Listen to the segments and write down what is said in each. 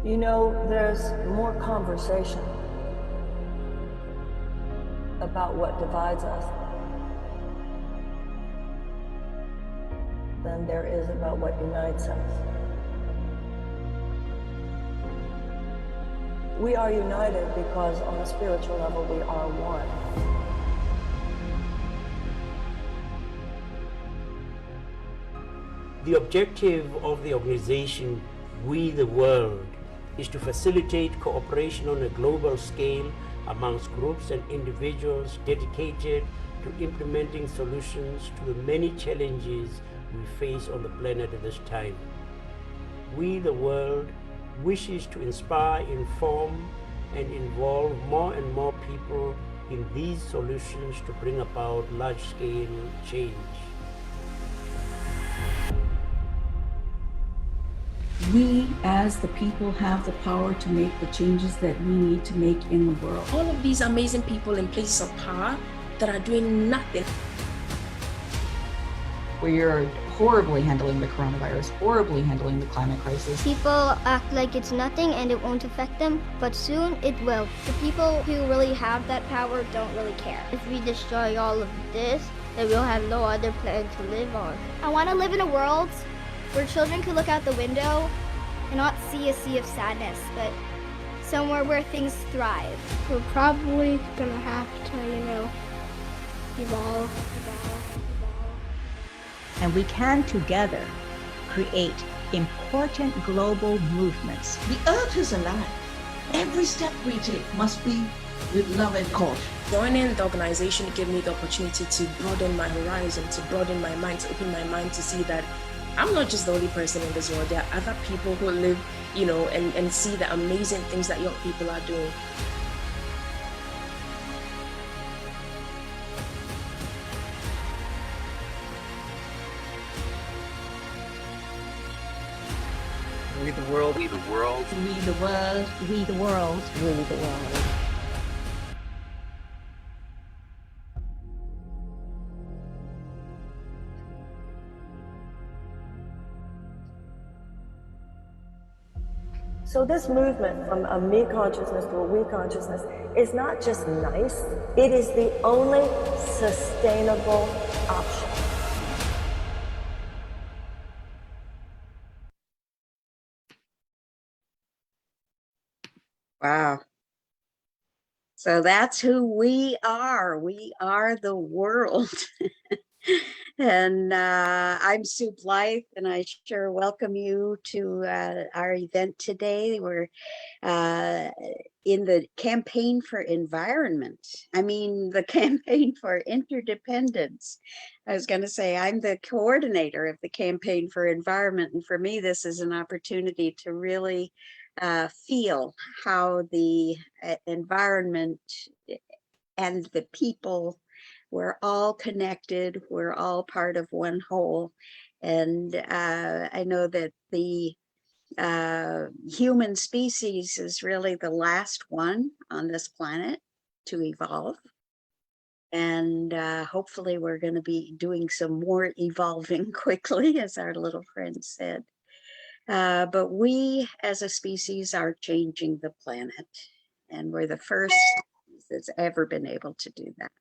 You know, there's more conversation about what divides us than there is about what unites us. We are united because on a spiritual level we are one. The objective of the organization, We the World, is to facilitate cooperation on a global scale amongst groups and individuals dedicated to implementing solutions to the many challenges we face on the planet at this time. We the World wishes to inspire, inform, and involve more and more people in these solutions to bring about large-scale change. We, as the people, have the power to make the changes that we need to make in the world. All of these amazing people in places of power that are doing nothing. We are horribly handling the coronavirus, horribly handling the climate crisis. People act like it's nothing and it won't affect them, but soon it will. The people who really have that power don't really care. If we destroy all of this, then we'll have no other planet to live on. I want to live in a world where children could look out the window and not see a sea of sadness, but somewhere where things thrive. We're probably gonna have to, evolve. And we can together create important global movements. The earth is alive. Every step we take must be with love and caution. Joining the organization gave me the opportunity to broaden my horizon, to broaden my mind, to open my mind to see that I'm not just the only person in this world. There are other people who live, and see the amazing things that young people are doing. We the world. We the world. We the world. We the world. We the world. So this movement from a me consciousness to a we consciousness is not just nice, it is the only sustainable option. Wow. So that's who we are. We are the world. And I'm Sue Blythe, and I sure welcome you to our event today. We're in the campaign for environment. The campaign for interdependence. I was going to say I'm the coordinator of the campaign for environment, and for me, this is an opportunity to really feel how the environment and the people, we're all connected, we're all part of one whole. And I know that the human species is really the last one on this planet to evolve. And hopefully we're going to be doing some more evolving quickly, as our little friend said. But we as a species are changing the planet, and we're the first that's ever been able to do that.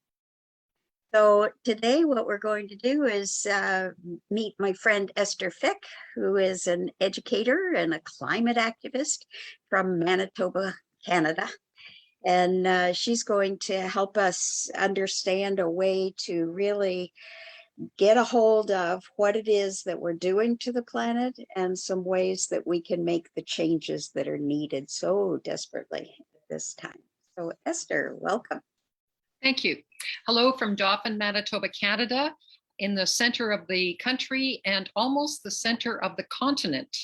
So today what we're going to do is meet my friend Esther Fick, who is an educator and a climate activist from Manitoba, Canada. And she's going to help us understand a way to really get a hold of what it is that we're doing to the planet and some ways that we can make the changes that are needed so desperately at this time. So Esther, welcome. Thank you. Hello from Dauphin, Manitoba, Canada, in the center of the country and almost the center of the continent.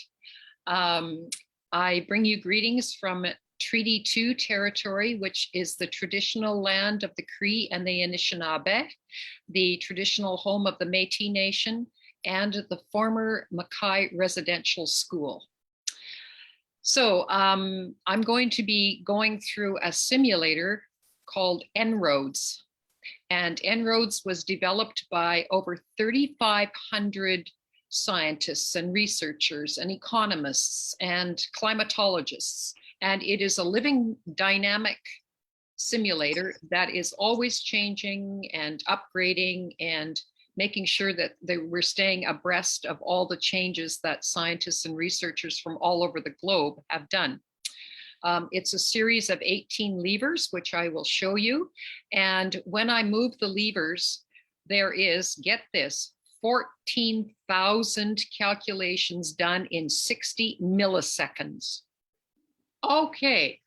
I bring you greetings from Treaty 2 territory, which is the traditional land of the Cree and the Anishinaabe, the traditional home of the Métis Nation, and the former Mackay Residential School. So I'm going to be going through a simulator called En-ROADS. And En-ROADS was developed by over 3,500 scientists and researchers and economists and climatologists. And it is a living, dynamic simulator that is always changing and upgrading and making sure that we're staying abreast of all the changes that scientists and researchers from all over the globe have done. It's a series of 18 levers, which I will show you. And when I move the levers, there is, get this, 14,000 calculations done in 60 milliseconds. Okay,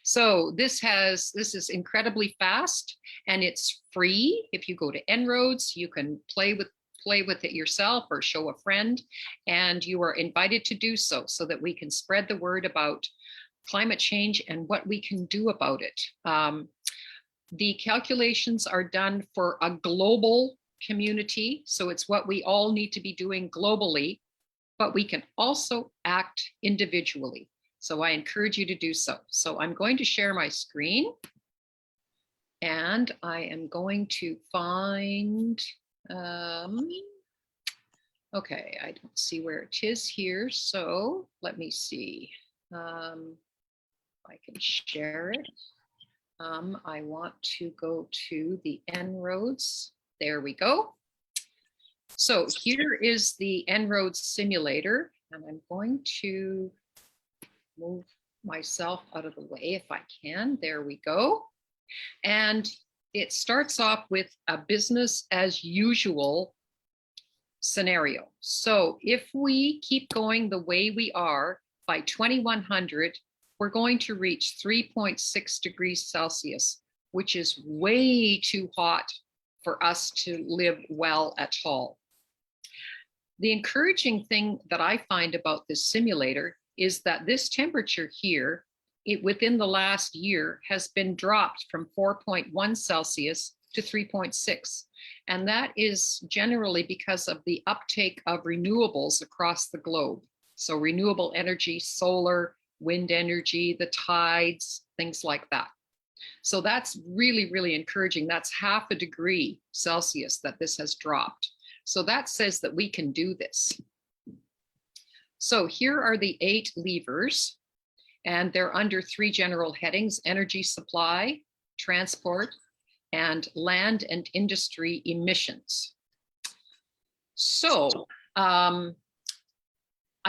so this is incredibly fast, and it's free. If you go to En-ROADS, you can play with it yourself or show a friend, and you are invited to do so that we can spread the word about climate change and what we can do about it. The calculations are done for a global community, so it's what we all need to be doing globally, but we can also act individually. So I encourage you to do so. So I'm going to share my screen, and I am going to find, okay, I don't see where it is here. So let me see. I can share it. I want to go to the En-ROADS. There we go. So here is the En-ROADS simulator, and I'm going to move myself out of the way if I can. There we go. And it starts off with a business as usual scenario. So if we keep going the way we are, by 2100, we're going to reach 3.6 degrees Celsius, which is way too hot for us to live well at all. The encouraging thing that I find about this simulator is that this temperature here, within the last year, has been dropped from 4.1 Celsius to 3.6. And that is generally because of the uptake of renewables across the globe. So renewable energy, solar, wind energy, the tides, things like that. So that's really, really encouraging. That's 0.5 degree Celsius that this has dropped. So that says that we can do this. So here are the 8 levers, and they're under 3 general headings: energy supply, transport, and land and industry emissions. So I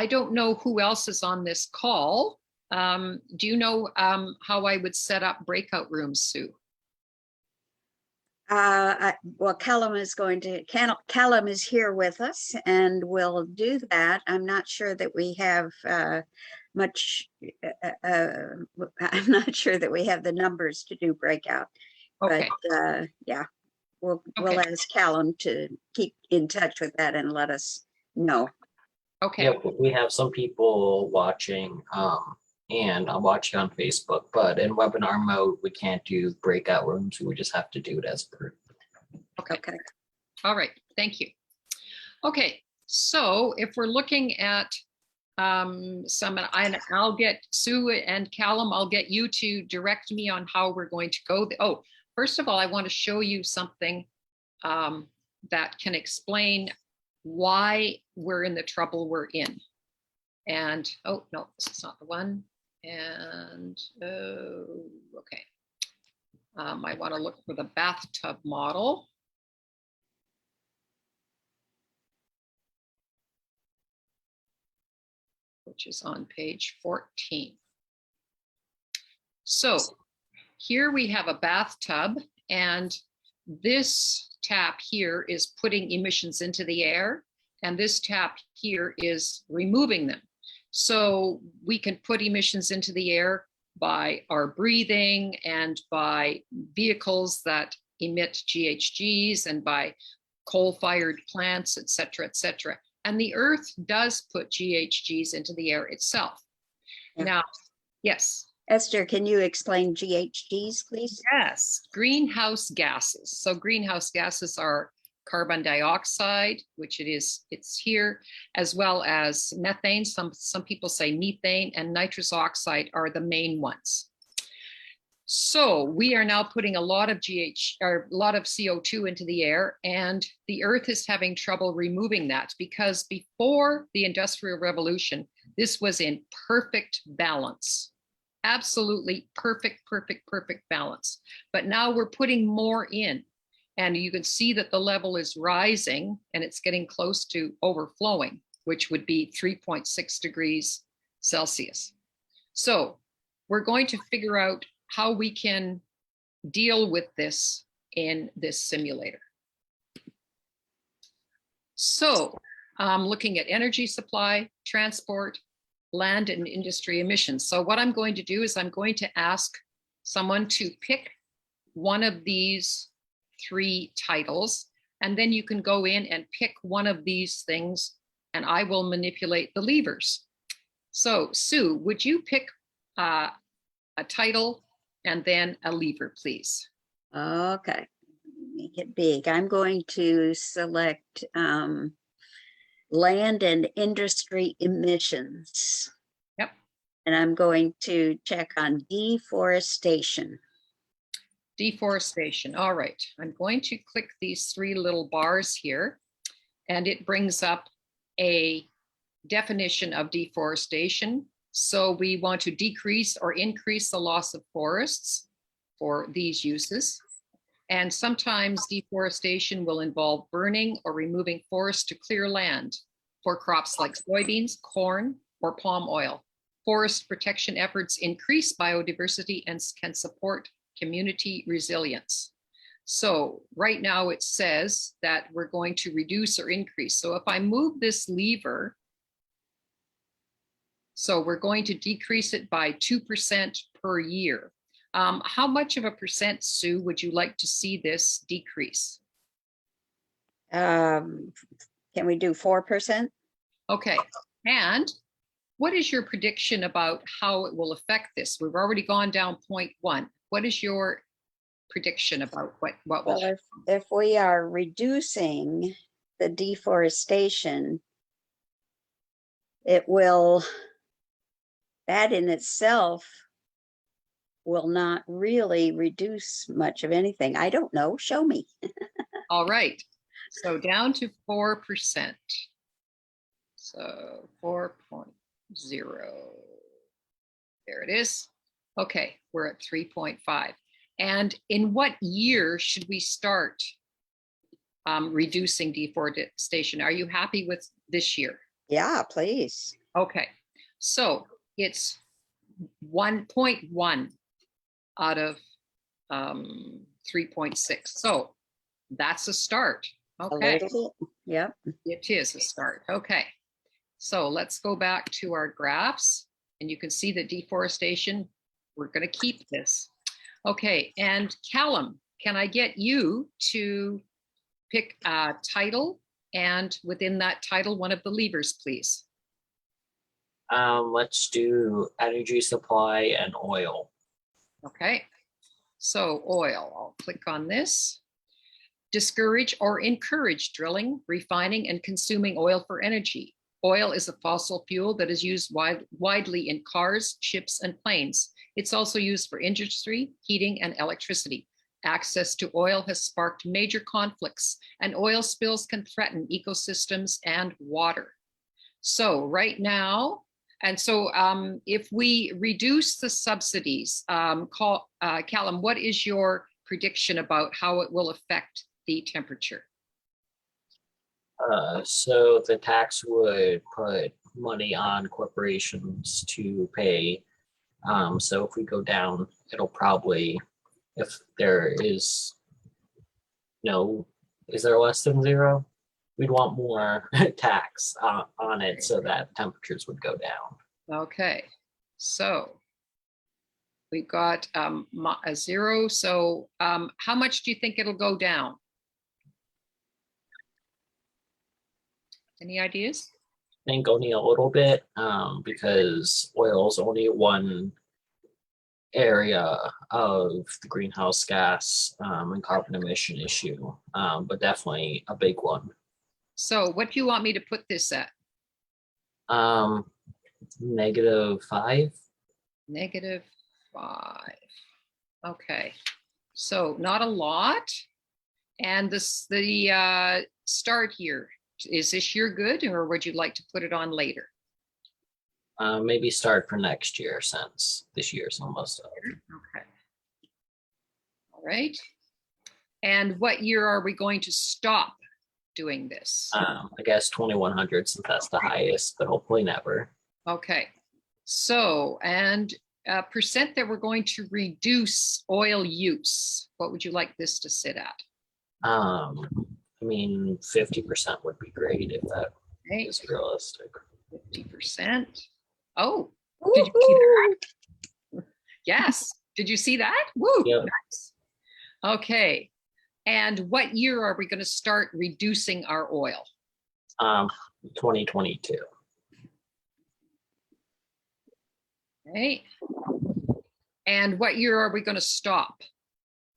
don't know who else is on this call. Do you know how I would set up breakout rooms, Sue? Well, Callum is here with us, and we'll do that. I'm not sure that we have much. I'm not sure that we have the numbers to do breakout. Okay. But yeah, we'll ask Callum to keep in touch with that and let us know. Okay. Yeah, we have some people watching, and I'm watching on Facebook, but in webinar mode, we can't do breakout rooms. We just have to do it as a group. Okay. All right. Thank you. Okay. So if we're looking at I'll get Sue and Callum, I'll get you to direct me on how we're going to go. Oh, first of all, I want to show you something that can explain why we're in the trouble we're in. And, oh, no, this is not the one. And, okay. I want to look for the bathtub model. Which is on page 14. So here we have a bathtub, and this tap here is putting emissions into the air, and this tap here is removing them. So we can put emissions into the air by our breathing and by vehicles that emit GHGs and by coal-fired plants, et cetera, et cetera. And the earth does put GHGs into the air itself. Yeah. Now, yes. Esther, can you explain GHGs, please? Yes, greenhouse gases. So greenhouse gases are carbon dioxide, which it's here, as well as methane. Some people say methane, and nitrous oxide are the main ones. So we are now putting a lot of CO2 into the air, and the earth is having trouble removing that, because before the Industrial Revolution, this was in perfect balance. Absolutely perfect balance. But now we're putting more in, and you can see that the level is rising and it's getting close to overflowing, which would be 3.6 degrees Celsius. So we're going to figure out how we can deal with this in this simulator. So looking at energy supply, transport, land and industry emissions. So what I'm going to do is I'm going to ask someone to pick one of these 3 titles, and then you can go in and pick one of these things, and I will manipulate the levers. So Sue, would you pick a title and then a lever, please? Okay, make it big. I'm going to select land and industry emissions. Yep. And I'm going to check on deforestation. Deforestation. All right. I'm going to click these 3 little bars here, and it brings up a definition of deforestation. So we want to decrease or increase the loss of forests for these uses. And sometimes deforestation will involve burning or removing forests to clear land for crops like soybeans, corn, or palm oil. Forest protection efforts increase biodiversity and can support community resilience. So right now it says that we're going to reduce or increase. So if I move this lever, so we're going to decrease it by 2% per year. How much of a percent, Sue, would you like to see this decrease? Can we do 4%? Okay. And what is your prediction about how it will affect this? We've already gone down 0.1. What is your prediction about what will well, if we are reducing the deforestation, it will, that in itself will not really reduce much of anything. I don't know. Show me. All right. So down to 4%. So 4.0. There it is. Okay, we're at 3.5. And in what year should we start reducing deforestation? Are you happy with this year? Yeah, please. Okay, so it's 1.1 out of 3.6. So that's a start. Okay. A little bit. Yep. It is a start. Okay. So let's go back to our graphs, and you can see that deforestation, we're going to keep this. Okay. And Callum, can I get you to pick a title, and within that title, one of the levers, please? Let's do energy supply and oil. Okay. So oil, I'll click on this. Discourage or encourage drilling, refining, and consuming oil for energy. Oil is a fossil fuel that is used widely in cars, ships, and planes. It's also used for industry, heating, and electricity. Access to oil has sparked major conflicts, and oil spills can threaten ecosystems and water. So right now, and so if we reduce the subsidies, Callum, what is your prediction about how it will affect the temperature? So the tax would put money on corporations to pay. So if we go down, it'll probably, if there is no, is there less than 0? We'd want more tax on it so that temperatures would go down. Okay, so we got a 0. So how much do you think it'll go down? Any ideas? I think only a little bit, because oil is only one area of the greenhouse gas and carbon emission issue, but definitely a big one. So what do you want me to put this at? -5. -5. Okay. So not a lot. And the start year, is this year good, or would you like to put it on later? Maybe start for next year since this year's almost up. Okay. All right. And what year are we going to stop doing this? I guess 2100 since that's the highest, but hopefully never. Okay. So, and percent that we're going to reduce oil use. What would you like this to sit at? I mean, 50% would be great if that is realistic. 50%. Oh, did you see that? Yes. Did you see that? Woo, yep. Nice. Okay. And what year are we going to start reducing our oil? 2022. Okay. And what year are we going to stop?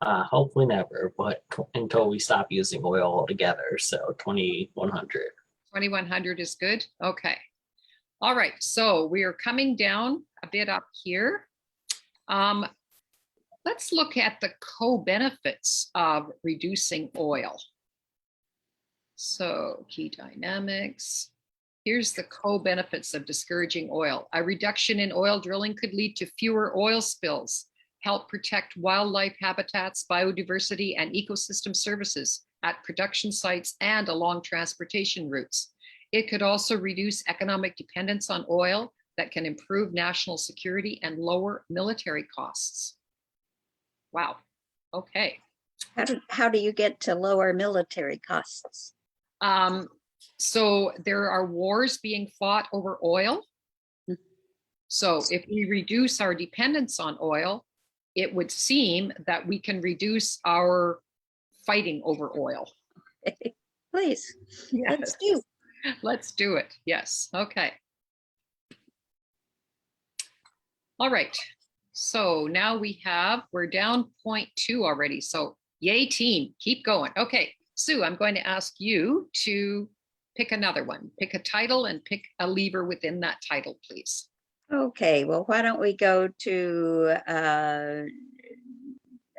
Hopefully never, but until we stop using oil altogether. So 2100. 2100 is good. Okay. All right. So we are coming down a bit up here. Let's look at the co-benefits of reducing oil. So key dynamics. Here's the co-benefits of discouraging oil. A reduction in oil drilling could lead to fewer oil spills, help protect wildlife habitats, biodiversity, and ecosystem services at production sites and along transportation routes. It could also reduce economic dependence on oil that can improve national security and lower military costs. Wow. Okay. How do you get to lower military costs? So there are wars being fought over oil. So if we reduce our dependence on oil, it would seem that we can reduce our fighting over oil. Please, yes. Let's do it. Yes. Okay. All right. So now we're down 0.2 already. So yay team, keep going. Okay, Sue, I'm going to ask you to pick another one. Pick a title and pick a lever within that title, please. Okay, well, why don't we go to,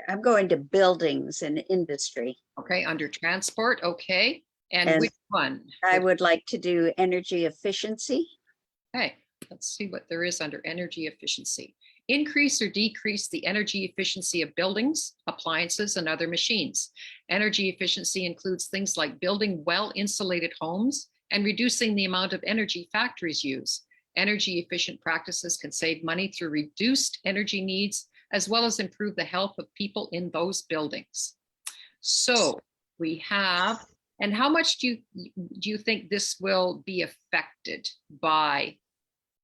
I'm going to buildings and industry. Okay, under transport, okay. And which one? I would like to do energy efficiency. Okay, let's see what there is under energy efficiency. Increase or decrease the energy efficiency of buildings, appliances, and other machines. Energy efficiency includes things like building well-insulated homes and reducing the amount of energy factories use. Energy efficient practices can save money through reduced energy needs, as well as improve the health of people in those buildings. So we have, and how much do you think this will be affected by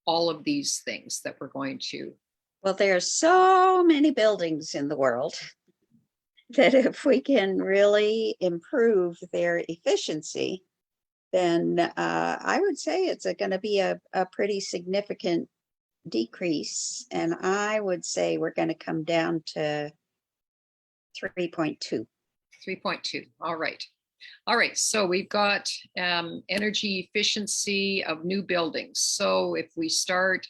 all of these things that we're going to? Well, there are so many buildings in the world that if we can really improve their efficiency, then I would say it's going to be a pretty significant decrease. And I would say we're going to come down to 3.2. 3.2. All right. All right. So we've got energy efficiency of new buildings. So if we start,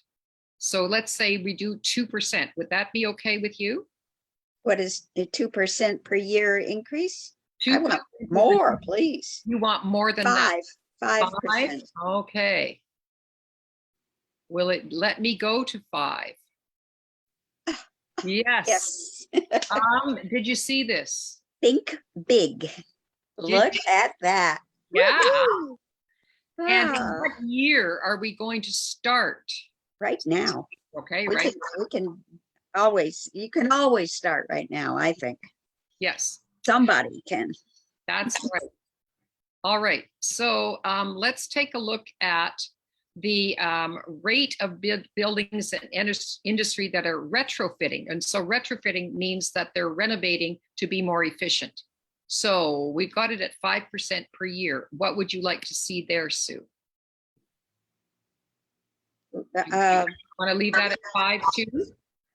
so let's say we do 2%. Would that be okay with you? What is a 2% per year increase? I want more, please. You want more than that? 5%. Okay. Will it let me go to 5? Yes. Did you see this? Think big. Look at that. Yeah. And what year are we going to start? Right now. Okay, right. You can always start right now, I think. Yes. Somebody can. That's right. All right. So let's take a look at the rate of buildings and industry that are retrofitting. And so retrofitting means that they're renovating to be more efficient. So we've got it at 5% per year. What would you like to see there, Sue? Want to leave that at 5 too?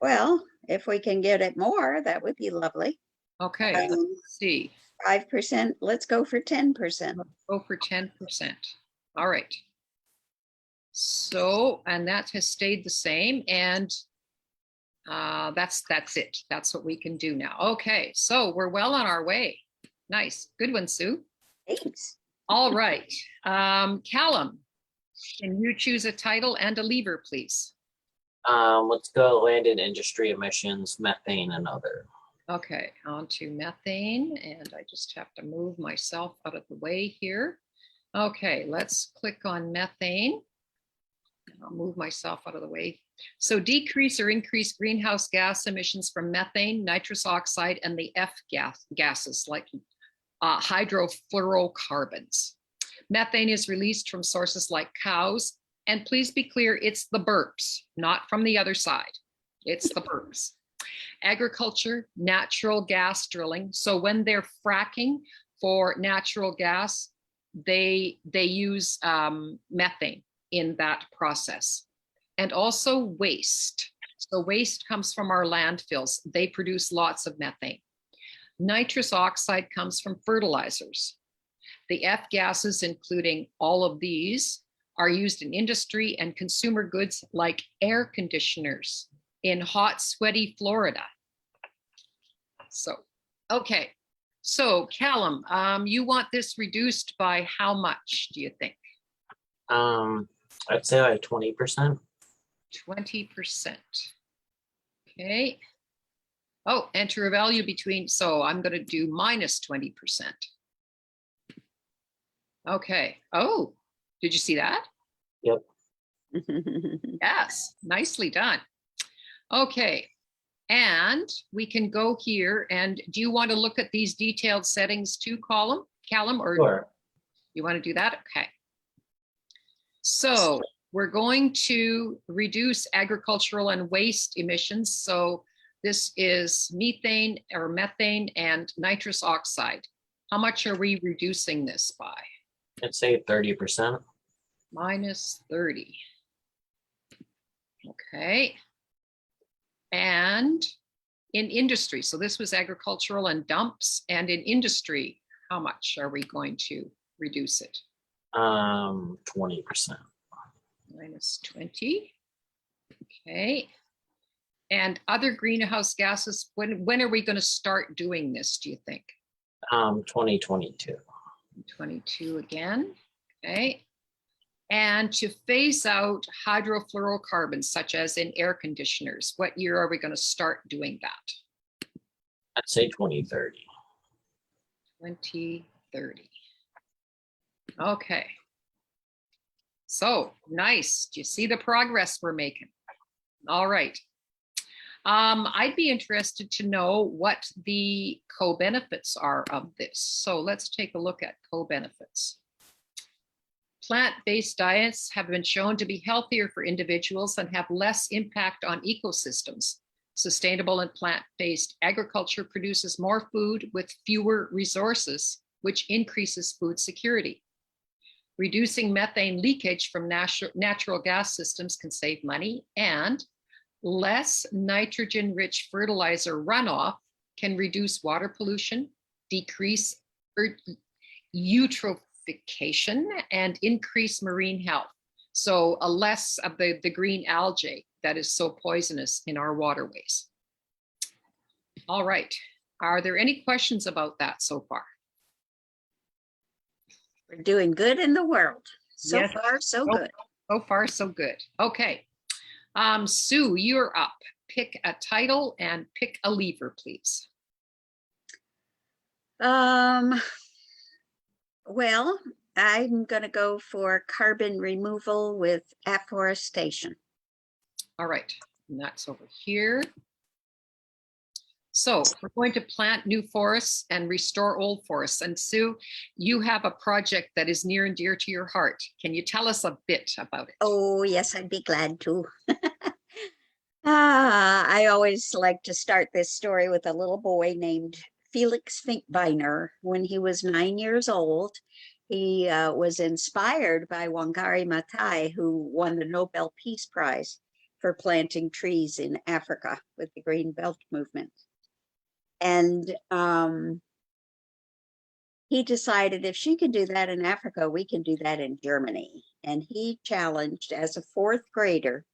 Well, if we can get it more, that would be lovely. Okay, let's see. 5%, let's go for 10%. Let's go for 10%. All right. So, and that has stayed the same. And That's it. That's what we can do now. Okay, so we're well on our way. Nice. Good one, Sue. Thanks. All right. Callum, can you choose a title and a lever, please? Let's go land and industry emissions, methane, and other. Okay, on to methane, and I just have to move myself out of the way here. Okay, let's click on methane. I'll move myself out of the way. So decrease or increase greenhouse gas emissions from methane, nitrous oxide, and the F gases like hydrofluorocarbons. Methane is released from sources like cows, and please be clear, it's the burps, not from the other side. It's the burps. Agriculture, natural gas drilling. So when they're fracking for natural gas, they use methane in that process. And also waste. So waste comes from our landfills. They produce lots of methane. Nitrous oxide comes from fertilizers. The F gases, including all of these, are used in industry and consumer goods like air conditioners in hot, sweaty Florida. So, okay. So Callum, you want this reduced by how much, do you think? I'd say like 20%. 20%. Okay. Oh, enter a value between, so I'm going to do minus 20%. Okay. Oh, did you see that? Yep. Yes, nicely done. Okay. And we can go here, and do you want to look at these detailed settings too, Callum, or Sure. You want to do that? Okay. So we're going to reduce agricultural and waste emissions. So this is methane or methane and nitrous oxide. How much are we reducing this by? I'd say 30%. Minus 30. Okay. And in industry, so this was agricultural and dumps, and in industry, how much are we going to reduce it? 20%. Minus 20. Okay. And other greenhouse gases, when are we going to start doing this, do you think? 2022. 22 again. Okay. And to phase out hydrofluorocarbons, such as in air conditioners, what year are we going to start doing that? I'd say 2030. 2030. Okay. So nice. Do you see the progress we're making? All right. I'd be interested to know what the co-benefits are of this. So let's take a look at co-benefits. Plant-based diets have been shown to be healthier for individuals and have less impact on ecosystems. Sustainable and plant-based agriculture produces more food with fewer resources, which increases food security. Reducing methane leakage from natural gas systems can save money, and less nitrogen-rich fertilizer runoff can reduce water pollution, decrease eutrophication, and increase marine health. So a less of the green algae that is so poisonous in our waterways. All right. Are there any questions about that so far? We're doing good in the world. So Yes. far, so good. So far, so good. Okay. Sue, you're up. Pick a title and pick a lever, please. Well, I'm going to go for carbon removal with afforestation. All right, and that's over here. So we're going to plant new forests and restore old forests. And Sue, you have a project that is near and dear to your heart. Can you tell us a bit about it? Oh, yes, I'd be glad to. I always like to start this story with a little boy named Felix Finkbeiner. When he was 9 years old, he was inspired by Wangari Maathai, who won the Nobel Peace Prize for planting trees in Africa with the Green Belt movement. And he decided if she can do that in Africa, we can do that in Germany. And he challenged, as a fourth grader,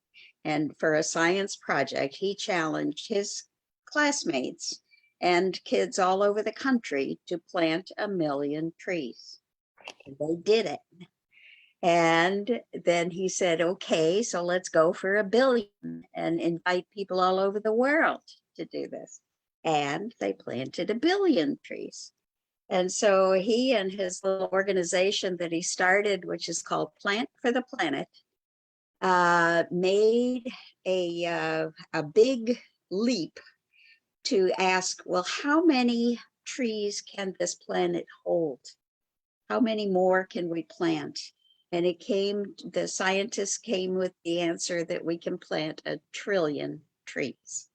And for a science project, he challenged his classmates and kids all over the country to plant 1 million trees. And they did it. And then he said, okay, so let's go for 1 billion and invite people all over the world to do this. And they planted 1 billion trees. And so he and his little organization that he started, which is called Plant for the Planet, made a big leap to ask, well, how many trees can this planet hold? How many more can we plant? And the scientists came with the answer that we can plant 1 trillion trees.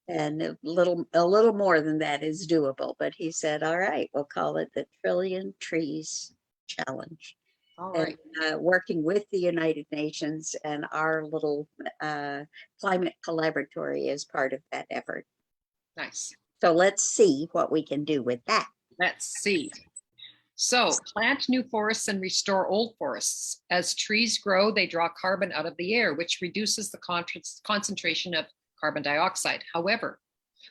And a little more than that is doable. But he said, all right, we'll call it the Trillion Trees Challenge. All right. And, working with the United Nations, and our little climate collaboratory is part of that effort. Nice. So let's see what we can do with that. Let's see. So plant new forests and restore old forests. As trees grow, they draw carbon out of the air, which reduces the concentration of carbon dioxide. However,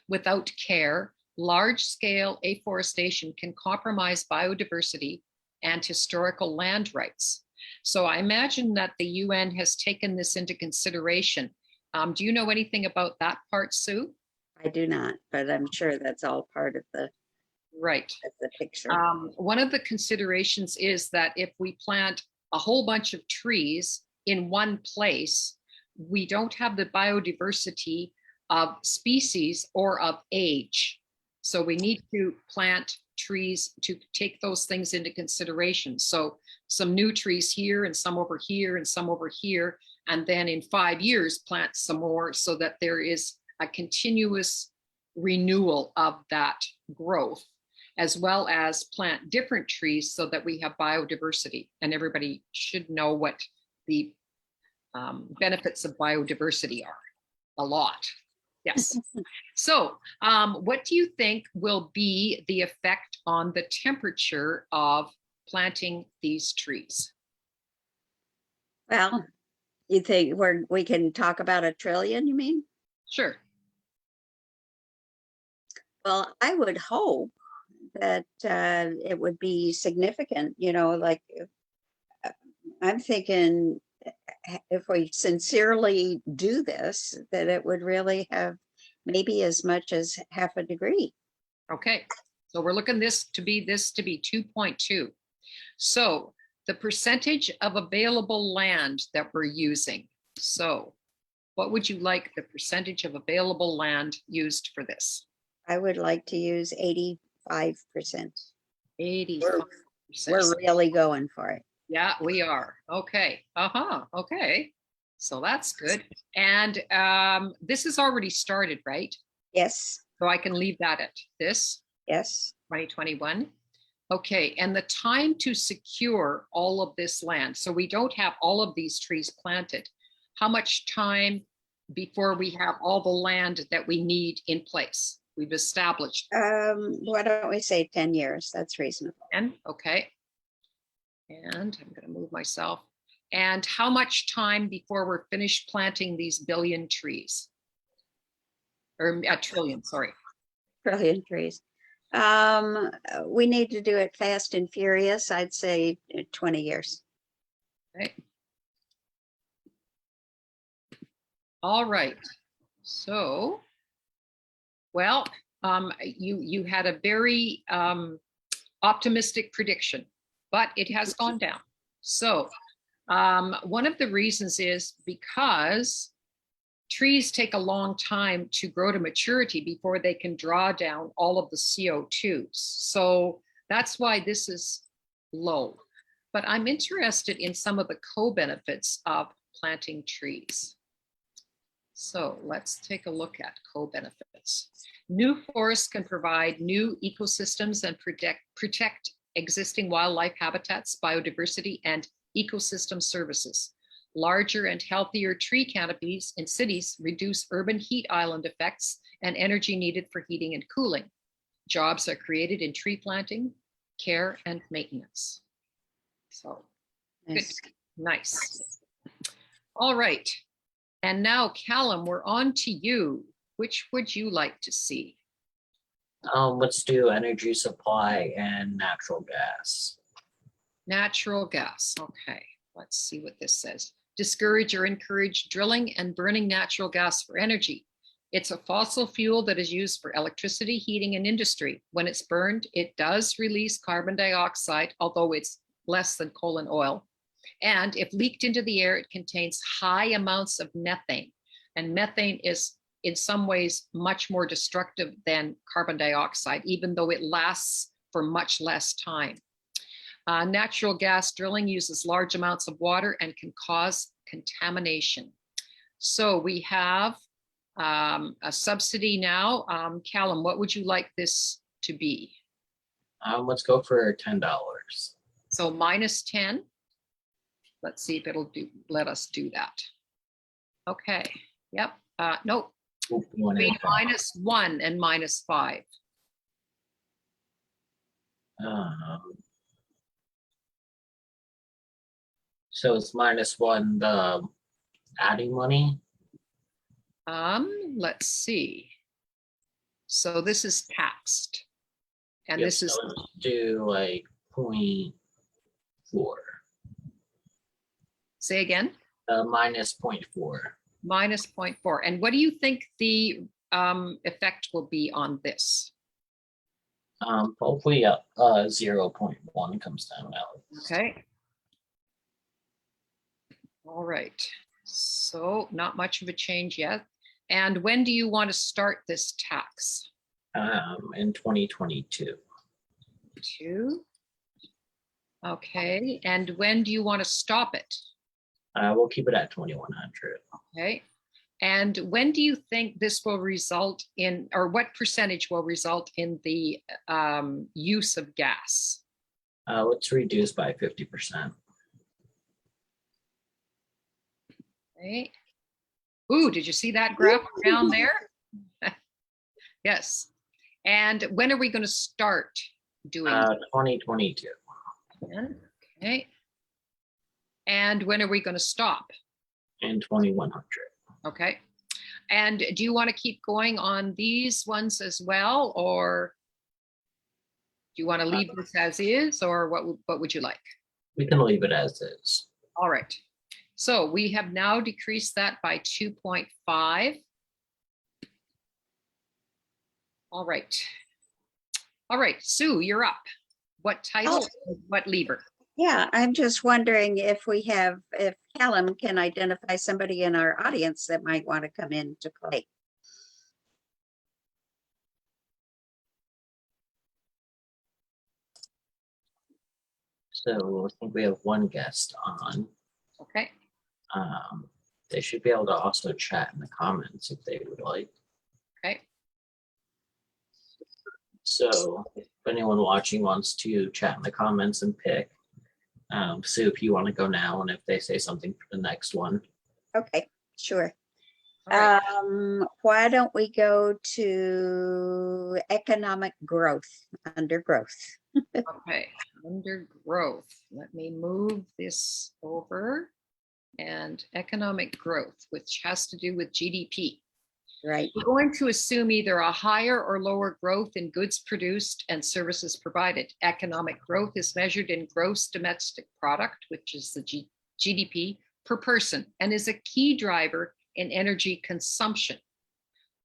without care, large-scale afforestation can compromise biodiversity and historical land rights. So I imagine that the UN has taken this into consideration. Do you know anything about that part, Sue? I do not, but I'm sure that's all part of the picture. One of the considerations is that if we plant a whole bunch of trees in one place, we don't have the biodiversity of species or of age. So we need to plant trees to take those things into consideration. So some new trees here and some over here and some over here, and then in 5 years, plant some more so that there is a continuous renewal of that growth, as well as plant different trees so that we have biodiversity. And everybody should know what the benefits of biodiversity are. A lot. Yes. So what do you think will be the effect on the temperature of planting these trees? Well, you think we can talk about 1 trillion, you mean? Sure. Well, I would hope that it would be significant, like I'm thinking if we sincerely do this, that it would really have maybe as much as 0.5 degree. Okay, so we're looking this to be 2.2. So the percentage of available land that we're using. So what would you like the percentage of available land used for this? I would like to use 85%. 85%. We're really going for it. Yeah, we are. Okay. Okay. So that's good. And this is already started, right? Yes. So I can leave that at this? Yes. 2021. Okay. And the time to secure all of this land, so we don't have all of these trees planted, how much time before we have all the land that we need in place? We've established. Why don't we say 10 years? That's reasonable. 10, okay. And I'm going to move myself. And how much time before we're finished planting these 1 billion trees? Or 1 trillion, sorry. Trillion trees. We need to do it fast and furious. I'd say 20 years. Okay. All right. So, well, you had a very optimistic prediction, but it has gone down. So one of the reasons is because trees take a long time to grow to maturity before they can draw down all of the CO2. So that's why this is low. But I'm interested in some of the co-benefits of planting trees. So let's take a look at co-benefits. New forests can provide new ecosystems and protect existing wildlife habitats, biodiversity, and ecosystem services. Larger and healthier tree canopies in cities reduce urban heat island effects and energy needed for heating and cooling. Jobs are created in tree planting, care, and maintenance. So, nice. Good. Nice. All right. And now, Callum, we're on to you. Which would you like to see? Let's do energy supply and natural gas. Natural gas. Okay, let's see what this says. Discourage or encourage drilling and burning natural gas for energy. It's a fossil fuel that is used for electricity, heating, and industry. When it's burned, it does release carbon dioxide, although it's less than coal and oil. And if leaked into the air, it contains high amounts of methane. And methane is in some ways much more destructive than carbon dioxide, even though it lasts for much less time. Natural gas drilling uses large amounts of water and can cause contamination. So we have a subsidy now. Callum, what would you like this to be? Let's go for $10. So minus 10. Let's see if it'll let us do that. Okay. Yep. Nope. Between -1 and -5. So it's -1, the adding money? Let's see. So this is taxed. And Yep, this is, so let's do like 0.4. say again? -0.4. -0.4. And what do you think the effect will be on this? Hopefully 0.1 comes down out. Okay. All right. So not much of a change yet. And when do you want to start this tax? In 2022. Okay. And when do you want to stop it? We'll keep it at 2100. Okay. And when do you think this will result in, or what percentage will result in the use of gas? Let's reduce by 50%. Okay. Ooh, did you see that graph down there? Yes. And when are we going to start doing 2022. Okay. And when are we going to stop? In 2100. Okay. And do you want to keep going on these ones as well, or do you want to leave this as is, or what would you like? We can leave it as is. All right. So we have now decreased that by 2.5. All right. All right, Sue, you're up. What title, what lever? Yeah, I'm just wondering if Callum can identify somebody in our audience that might want to come in to play. So I think we have one guest on. Okay. They should be able to also chat in the comments if they would like. Okay. So if anyone watching wants to chat in the comments and pick, Sue, if you want to go now, and if they say something for the next one. Okay, sure. Right. Why don't we go to economic growth, under growth? Okay, under growth. Let me move this over. And economic growth, which has to do with GDP. Right. We're going to assume either a higher or lower growth in goods produced and services provided. Economic growth is measured in gross domestic product, which is the GDP per person, and is a key driver in energy consumption.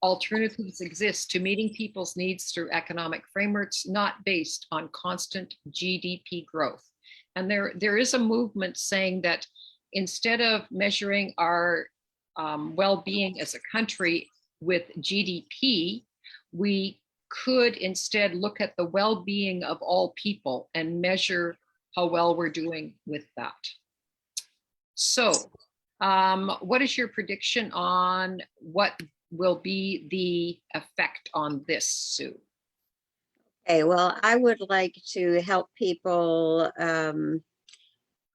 Alternatives exist to meeting people's needs through economic frameworks not based on constant GDP growth. And there is a movement saying that instead of measuring our well-being as a country with GDP, we could instead look at the well-being of all people and measure how well we're doing with that. So what is your prediction on what will be the effect on this, Sue? Okay, well, I would like to help people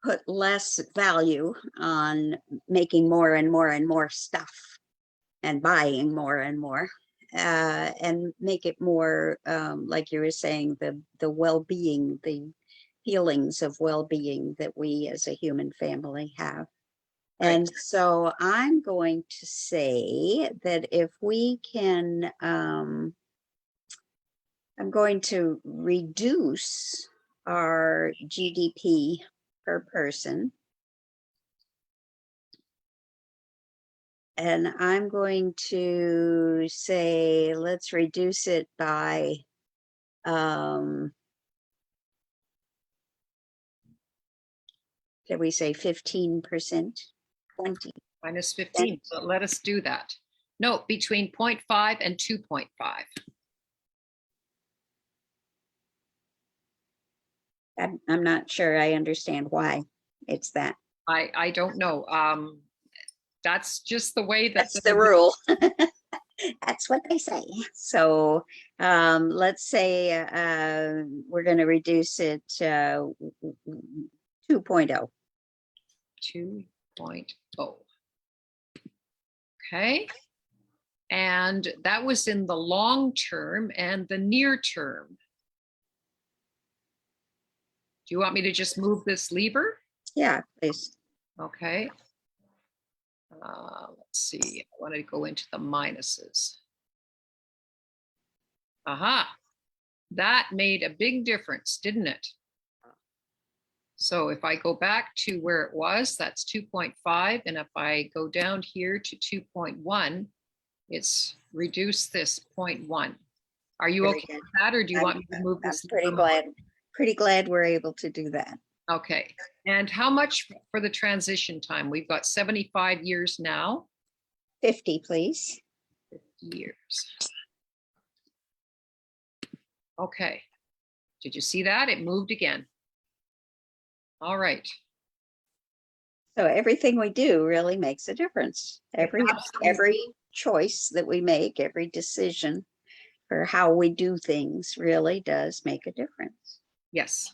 put less value on making more and more and more stuff and buying more and more, and make it more like you were saying, the well-being, the feelings of well-being that we as a human family have. And so I'm going to say that if we can, I'm going to reduce our GDP per person. And I'm going to say, let's reduce it by, did we say 15%? 20. Minus 15, so let us do that. No, between 0.5 and 2.5. I'm not sure I understand why it's that. I don't know. That's just the way that's the rule. That's what they say. So let's say we're going to reduce it 2.0. 2.0. Okay. And that was in the long term and the near term. Do you want me to just move this lever? Yeah, please. Okay. Let's see. I want to go into the minuses. Aha. That made a big difference, didn't it? So if I go back to where it was, that's 2.5. And if I go down here to 2.1, it's reduced this 0.1. Are you okay with that, or do you want me to move this? Pretty glad we're able to do that. Okay. And how much for the transition time? We've got 75 years now. 50, please. 50 years. Okay. Did you see that? It moved again. All right. So everything we do really makes a difference. Every choice that we make, every decision for how we do things really does make a difference. Yes.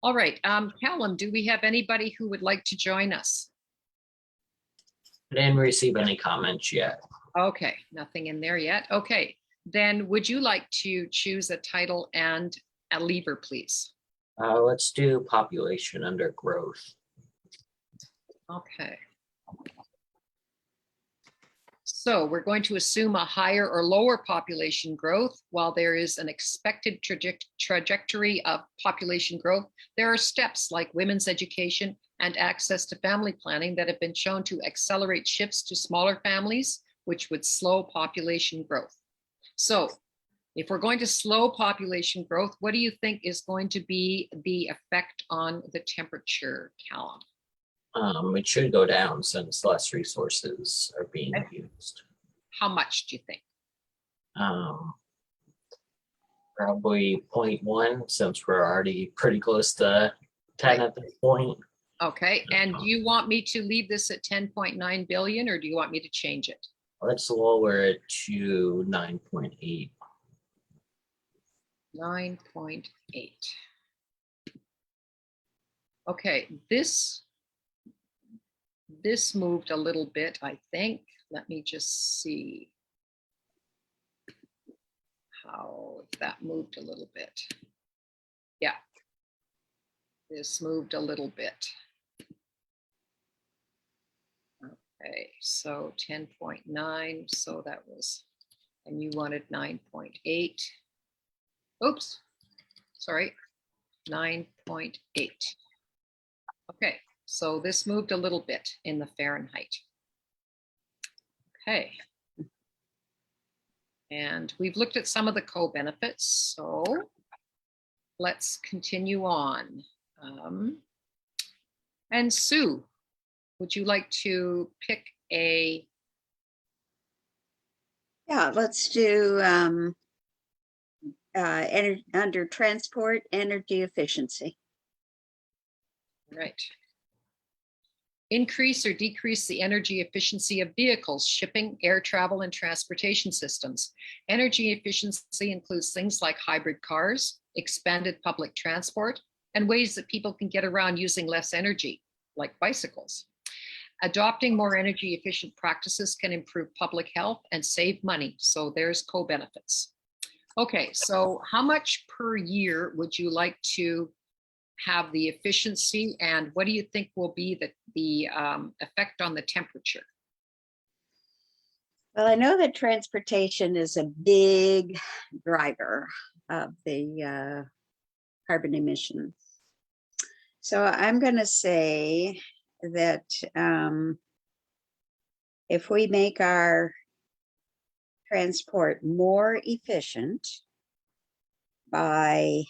All right. Callum, do we have anybody who would like to join us? I didn't receive any comments yet. Okay. Nothing in there yet. Okay. Then would you like to choose a title and a lever, please? Let's do population under growth. Okay. So we're going to assume a higher or lower population growth. While there is an expected trajectory of population growth, there are steps like women's education and access to family planning that have been shown to accelerate shifts to smaller families, which would slow population growth. So if we're going to slow population growth, what do you think is going to be the effect on the temperature, Callum? It should go down since less resources are being used. How much do you think? Probably 0.1, since we're already pretty close to 10 at this point. Okay, and do you want me to leave this at 10.9 billion, or do you want me to change it? Let's lower it to 9.8. 9.8. Okay, this moved a little bit, I think. Let me just see how that moved a little bit. Yeah, this moved a little bit. Okay, so 10.9, so that was, and you wanted 9.8. Oops, sorry, 9.8. Okay, so this moved a little bit in the Fahrenheit. Okay. And we've looked at some of the co-benefits, so let's continue on. And Sue, would you like to pick a? Yeah, let's do under transport, energy efficiency. Right. Increase or decrease the energy efficiency of vehicles, shipping, air travel, and transportation systems. Energy efficiency includes things like hybrid cars, expanded public transport, and ways that people can get around using less energy, like bicycles. Adopting more energy efficient practices can improve public health and save money. So there's co-benefits. Okay, so how much per year would you like to have the efficiency, and what do you think will be the effect on the temperature? Well, I know that transportation is a big driver of the carbon emissions. So I'm going to say that if we make our transport more efficient by,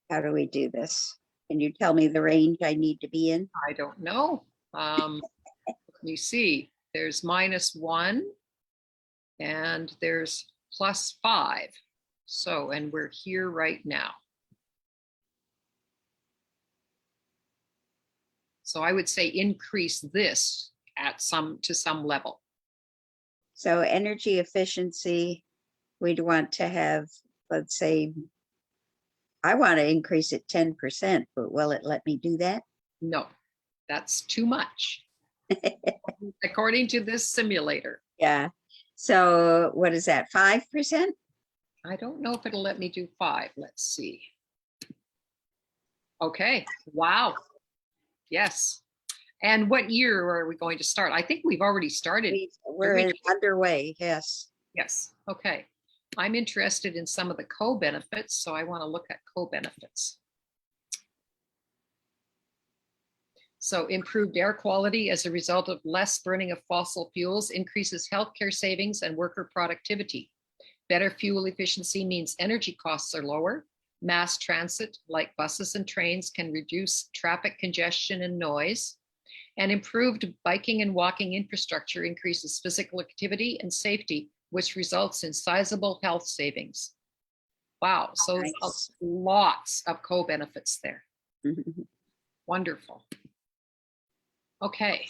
how do we do this? Can you tell me the range I need to be in? I don't know. Let me see. There's -1 and there's +5. So, and we're here right now. So I would say increase this to some level. So energy efficiency, we'd want to have, let's say, I want to increase it 10%, but will it let me do that? No, that's too much. According to this simulator. Yeah. So what is that, 5%? I don't know if it'll let me do 5. Let's see. Okay. Wow. Yes. And what year are we going to start? I think we've already started. We're underway. Yes. Yes. Okay. I'm interested in some of the co-benefits, so I want to look at co-benefits. So improved air quality as a result of less burning of fossil fuels increases healthcare savings and worker productivity. Better fuel efficiency means energy costs are lower. Mass transit, like buses and trains, can reduce traffic congestion and noise. And improved biking and walking infrastructure increases physical activity and safety, which results in sizable health savings. Wow, so nice. Lots of co-benefits there. Wonderful. Okay,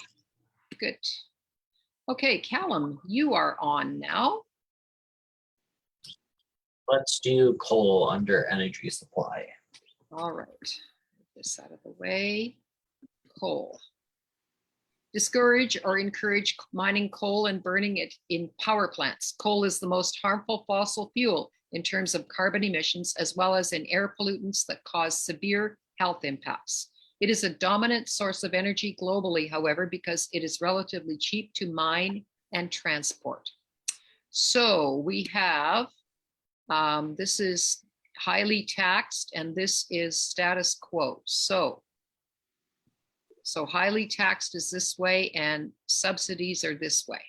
good. Okay, Callum, you are on now. Let's do coal under energy supply. All right, get this out of the way. Coal. Discourage or encourage mining coal and burning it in power plants. Coal is the most harmful fossil fuel in terms of carbon emissions, as well as in air pollutants that cause severe health impacts. It is a dominant source of energy globally, however, because it is relatively cheap to mine and transport. So we have, this is highly taxed and this is status quo. So highly taxed is this way and subsidies are this way.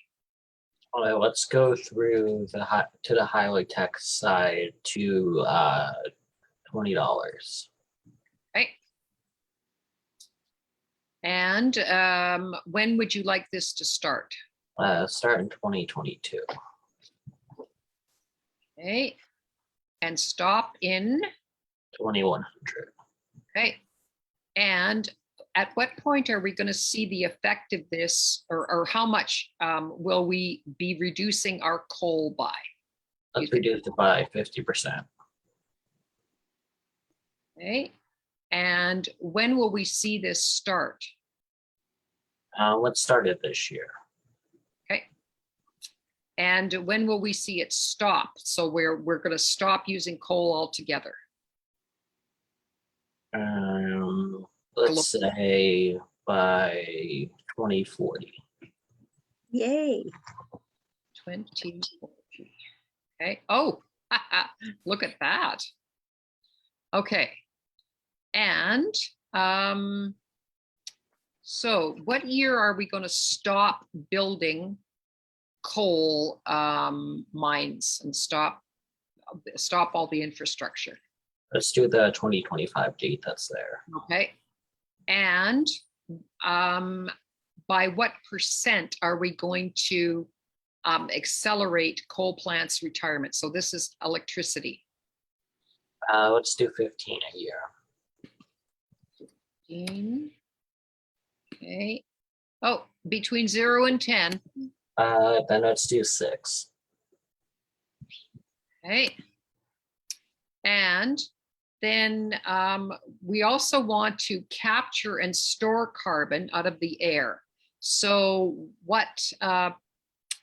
All right, let's go through to the highly taxed side to $20. Okay. And when would you like this to start? Start in 2022. Okay. And stop in? 2100. Okay. And at what point are we going to see the effect of this, or how much will we be reducing our coal by? Let's reduce it by 50%. Okay. And when will we see this start? Let's start it this year. Okay. And when will we see it stop? So we're going to stop using coal altogether. Let's say by 2040. Yay. 2040. Okay. Oh, look at that. Okay. And so what year are we going to stop building coal mines and stop all the infrastructure? Let's do the 2025 date that's there. Okay. And by what percent are we going to accelerate coal plants retirement? So this is electricity. Let's do 15 a year. 15. Okay. Oh, between 0 and 10. Then let's do 6. Okay. And then we also want to capture and store carbon out of the air. So what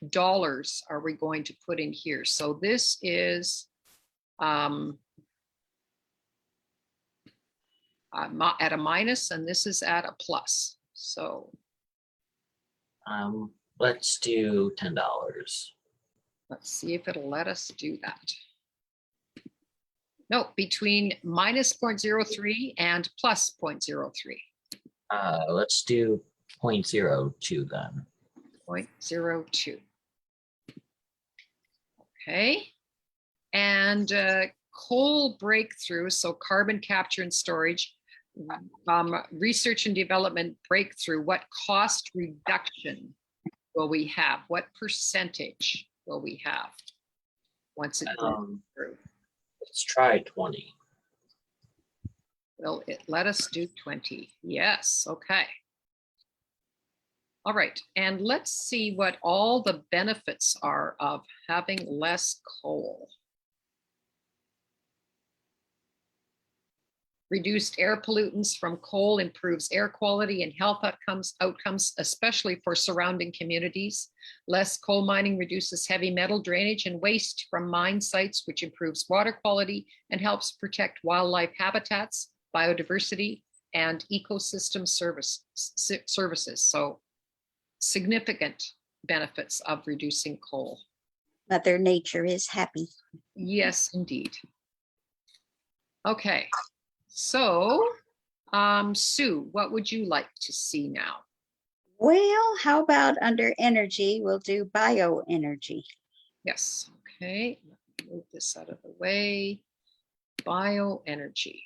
dollars are we going to put in here? So this is at a minus, and this is at a plus. So let's do $10. let's see if it'll let us do that. No, between minus 0.03 and plus 0.03. Let's do 0.02 then. 0.02. Okay. And coal breakthrough, so carbon capture and storage, research and development breakthrough, what cost reduction will we have? What percentage will we have once it goes through? Let's try 20. Will it let us do 20? Yes, okay. All right, and let's see what all the benefits are of having less coal. Reduced air pollutants from coal improves air quality and health outcomes, especially for surrounding communities. Less coal mining reduces heavy metal drainage and waste from mine sites, which improves water quality and helps protect wildlife habitats, biodiversity, and ecosystem services. So significant benefits of reducing coal. Mother Nature is happy. Yes, indeed. Okay. So, Sue, what would you like to see now? Well, how about under energy, we'll do bioenergy. Yes, okay, move this out of the way. Bioenergy.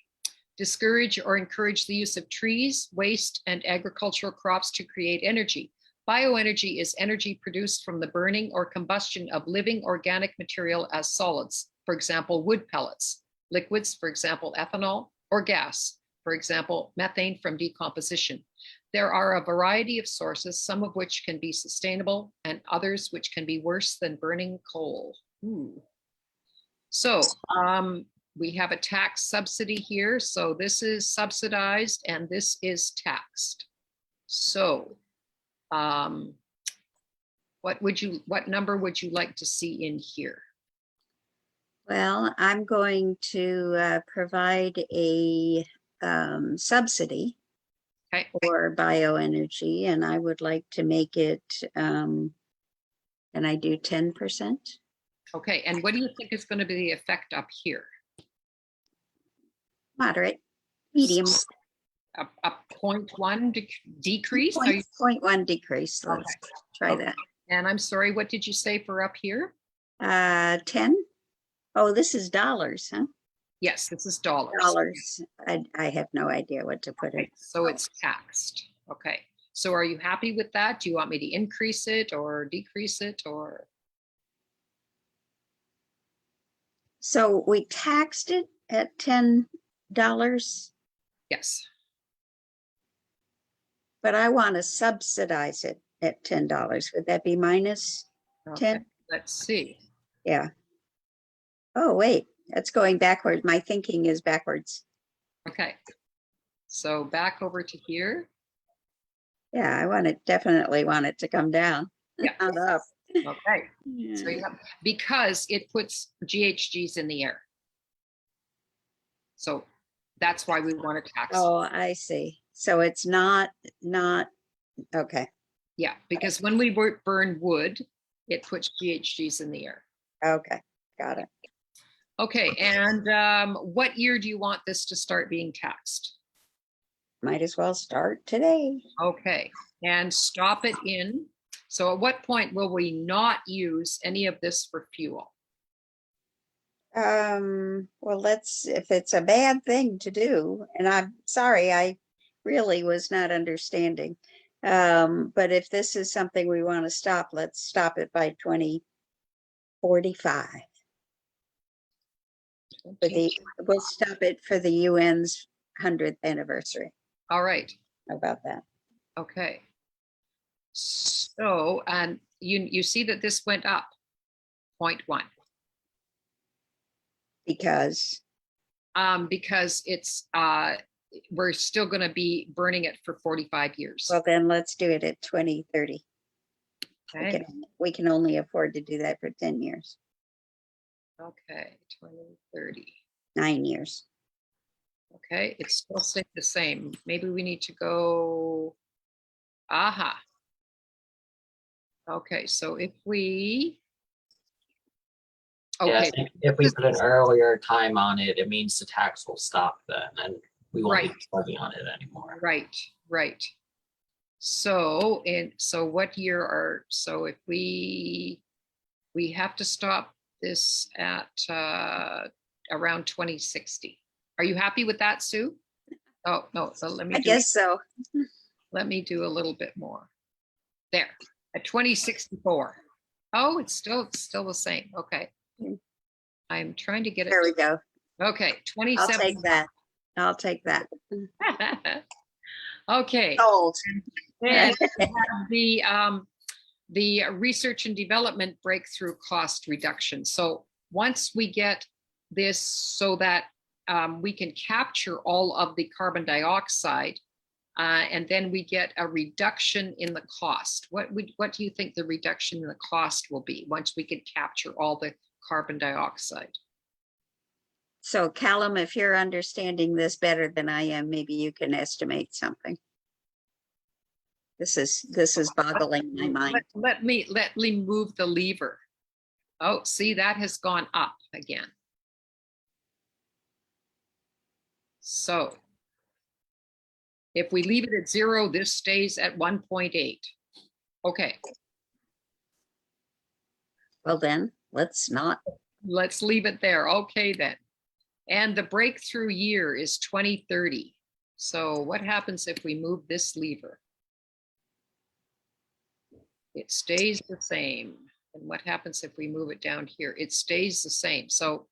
Discourage or encourage the use of trees, waste, and agricultural crops to create energy. Bioenergy is energy produced from the burning or combustion of living organic material as solids, for example, wood pellets, liquids, for example, ethanol, or gas, for example, methane from decomposition. There are a variety of sources, some of which can be sustainable and others which can be worse than burning coal. Ooh. So we have a tax subsidy here. So this is subsidized and this is taxed. So what number would you like to see in here? Well, I'm going to provide a subsidy for bioenergy, and I would like to make it, can I do 10%? Okay, and what do you think is going to be the effect up here? Moderate, medium. A 0.1 decrease? 0.1 decrease, let's try that. And I'm sorry, what did you say for up here? 10? Oh, this is dollars, huh? Yes, this is dollars. Dollars. I have no idea what to put it. So it's taxed. Okay. So are you happy with that? Do you want me to increase it or decrease it or? So we taxed it at $10? Yes. But I want to subsidize it at $10. Would that be minus 10? Okay. Let's see. Yeah. Oh, wait, that's going backwards. My thinking is backwards. Okay. So back over to here. Yeah, I definitely want it to come down. Yeah. Not up. Okay. Yeah. So you have, because it puts GHGs in the air. So that's why we want to tax. Oh, I see. So it's not, okay. Yeah, because when we burn wood, it puts GHGs in the air. Okay, got it. Okay, and what year do you want this to start being taxed? Might as well start today. Okay, and stop it in. So at what point will we not use any of this for fuel? Well, if it's a bad thing to do, and I'm sorry, I really was not understanding. But if this is something we want to stop, let's stop it by 2045. We'll stop it for the UN's 100th anniversary. All right. How about that? Okay. So, and you see that this went up 0.1. Because? Because it's, we're still going to be burning it for 45 years. Well, then let's do it at 2030. Okay. We can only afford to do that for 10 years. Okay, 2030. 9 years. Okay, it's still stayed the same. Maybe we need to go, aha. Okay, so if we, Yeah, I okay. think if we put an earlier time on it, it means the tax will stop then, and we won't be Right. charging on it anymore. Right, right. So, so what year are, so if we have to stop this at around 2060. Are you happy with that, Sue? Oh, no, so let me I guess so. Let me do a little bit more. There, at 2064. Oh, it's still the same. Okay. I'm trying to get it. There we go. Okay, 27. I'll take that. I'll take that. Okay. Sold. And the research and development breakthrough cost reduction. So once we get this so that we can capture all of the carbon dioxide, and then we get a reduction in the cost. What do you think the reduction in the cost will be once we can capture all the carbon dioxide? So Callum, if you're understanding this better than I am, maybe you can estimate something. This is boggling my mind. Let me move the lever. Oh, see, that has gone up again. So if we leave it at 0, this stays at 1.8. Okay. Well then, let's leave it there. Okay then. And the breakthrough year is 2030. So what happens if we move this lever? It stays the same. And what happens if we move it down here? It stays the same. So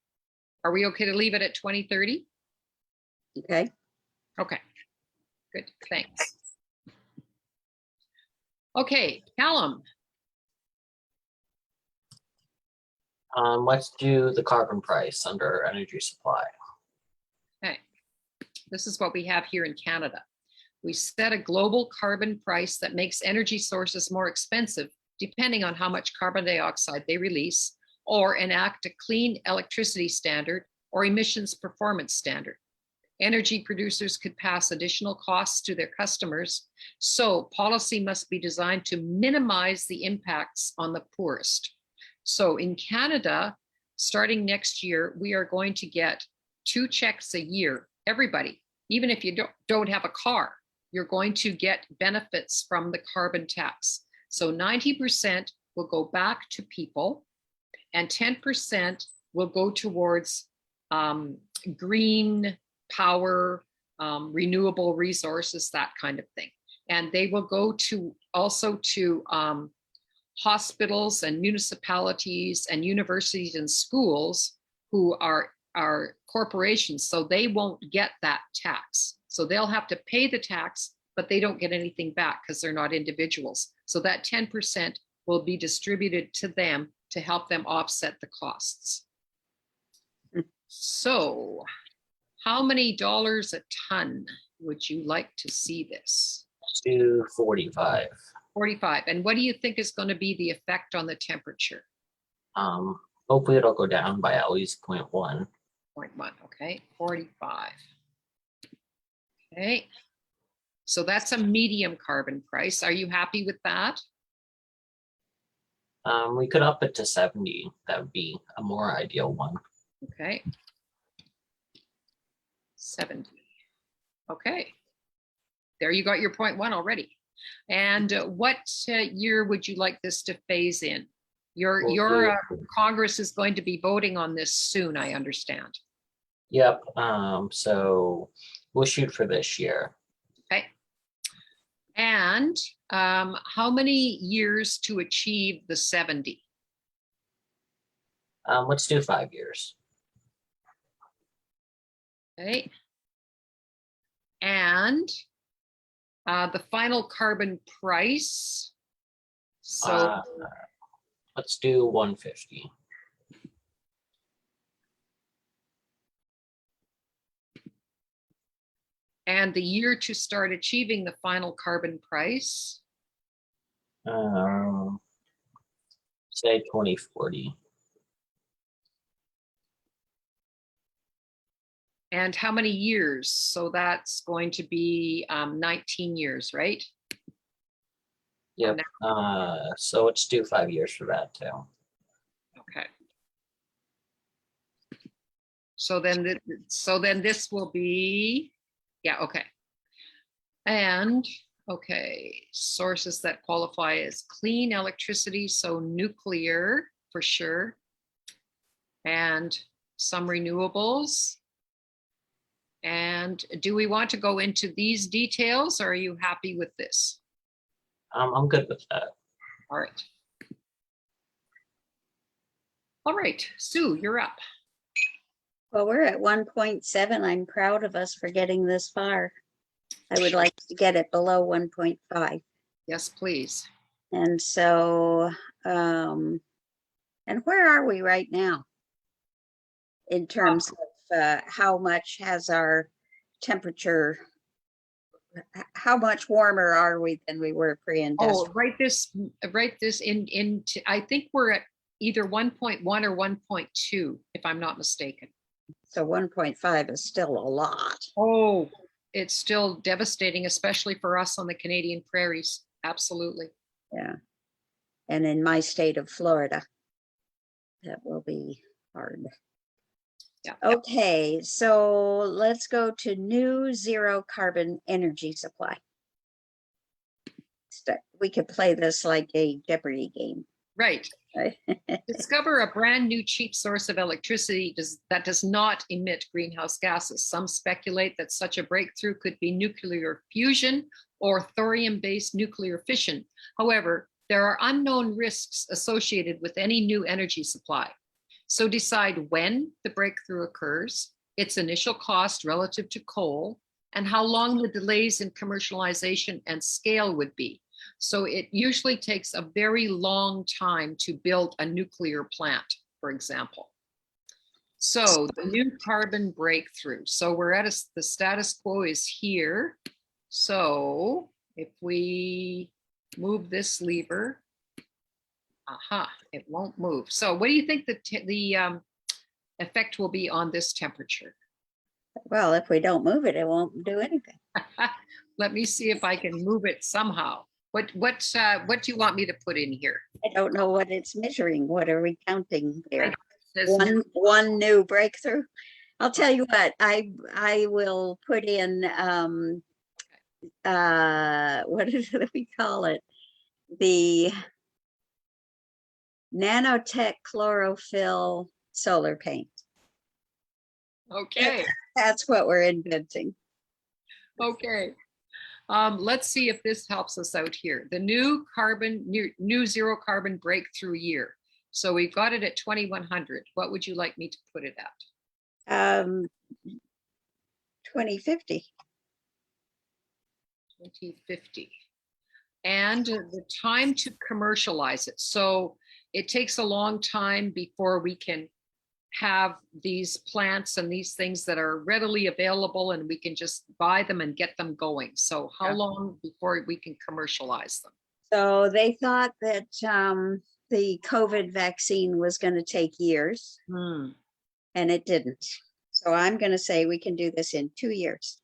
are we okay to leave it at 2030? Okay. Okay. Good. Thanks. Okay, Callum. Let's do the carbon price under energy supply. Okay. This is what we have here in Canada. We set a global carbon price that makes energy sources more expensive depending on how much carbon dioxide they release, or enact a clean electricity standard or emissions performance standard. Energy producers could pass additional costs to their customers, so policy must be designed to minimize the impacts on the poorest. So in Canada, starting next year, we are going to get 2 checks a year, everybody, even if you don't have a car, you're going to get benefits from the carbon tax. So 90% will go back to people and 10% will go towards green power, renewable resources, that kind of thing. And they will go to also to hospitals and municipalities and universities and schools who are corporations, so they won't get that tax. So they'll have to pay the tax, but they don't get anything back because they're not individuals. So that 10% will be distributed to them to help them offset the costs. So how many dollars a ton would you like to see this? To 45. 45. And what do you think is going to be the effect on the temperature? Hopefully it'll go down by at least 0.1. 0.1, okay, 45. Okay, so that's a medium carbon price. Are you happy with that? We could up it to 70. That would be a more ideal one. Okay. 70. Okay. There you got your 0.1 already. And what year would you like this to phase in? Your Congress is going to be voting on this soon, I understand. Yep. So we'll shoot for this year. Okay. And how many years to achieve the 70? Let's do 5 years. Okay. And the final carbon price. So let's do 150. And the year to start achieving the final carbon price? Say 2040. And how many years? So that's going to be 19 years, right? Yep. So let's do 5 years for that too. Okay. So then this will be, yeah, okay. And okay, sources that qualify as clean electricity, so nuclear for sure, and some renewables. And do we want to go into these details, or are you happy with this? I'm good with that. All right. All right, Sue, you're up. Well, we're at 1.7. I'm proud of us for getting this far. I would like to get it below 1.5. Yes, please. And so, and where are we right now in terms of how much has our temperature, how much warmer are we than we were pre-industrial? Oh, write this in, I think we're at either 1.1 or 1.2, if I'm not mistaken. So 1.5 is still a lot. Oh, it's still devastating, especially for us on the Canadian prairies. Absolutely. Yeah. And in my state of Florida, that will be hard. Yeah. Okay, so let's go to new zero carbon energy supply. We could play this like a Jeopardy game. Right. Discover a brand new cheap source of electricity that does not emit greenhouse gases. Some speculate that such a breakthrough could be nuclear fusion or thorium-based nuclear fission. However, there are unknown risks associated with any new energy supply. So decide when the breakthrough occurs, its initial cost relative to coal, and how long the delays in commercialization and scale would be. So it usually takes a very long time to build a nuclear plant, for example. So the new carbon breakthrough. So we're at the status quo is here. So if we move this lever, it won't move. So what do you think the effect will be on this temperature? Well, if we don't move it, it won't do anything. Let me see if I can move it somehow. What do you want me to put in here? I don't know what it's measuring. What are we counting there? Says one new breakthrough. I'll tell you what, I will put in what do we call it? The nanotech chlorophyll solar paint. Okay. That's what we're inventing. Okay. Let's see if this helps us out here. The new zero carbon breakthrough year. So we've got it at 2100. What would you like me to put it at? 2050. 2050. And the time to commercialize it. So it takes a long time before we can have these plants and these things that are readily available and we can just buy them and get them going. So how long before we can commercialize them? So they thought that the COVID vaccine was going to take years, and it didn't. So I'm going to say we can do this in 2 years.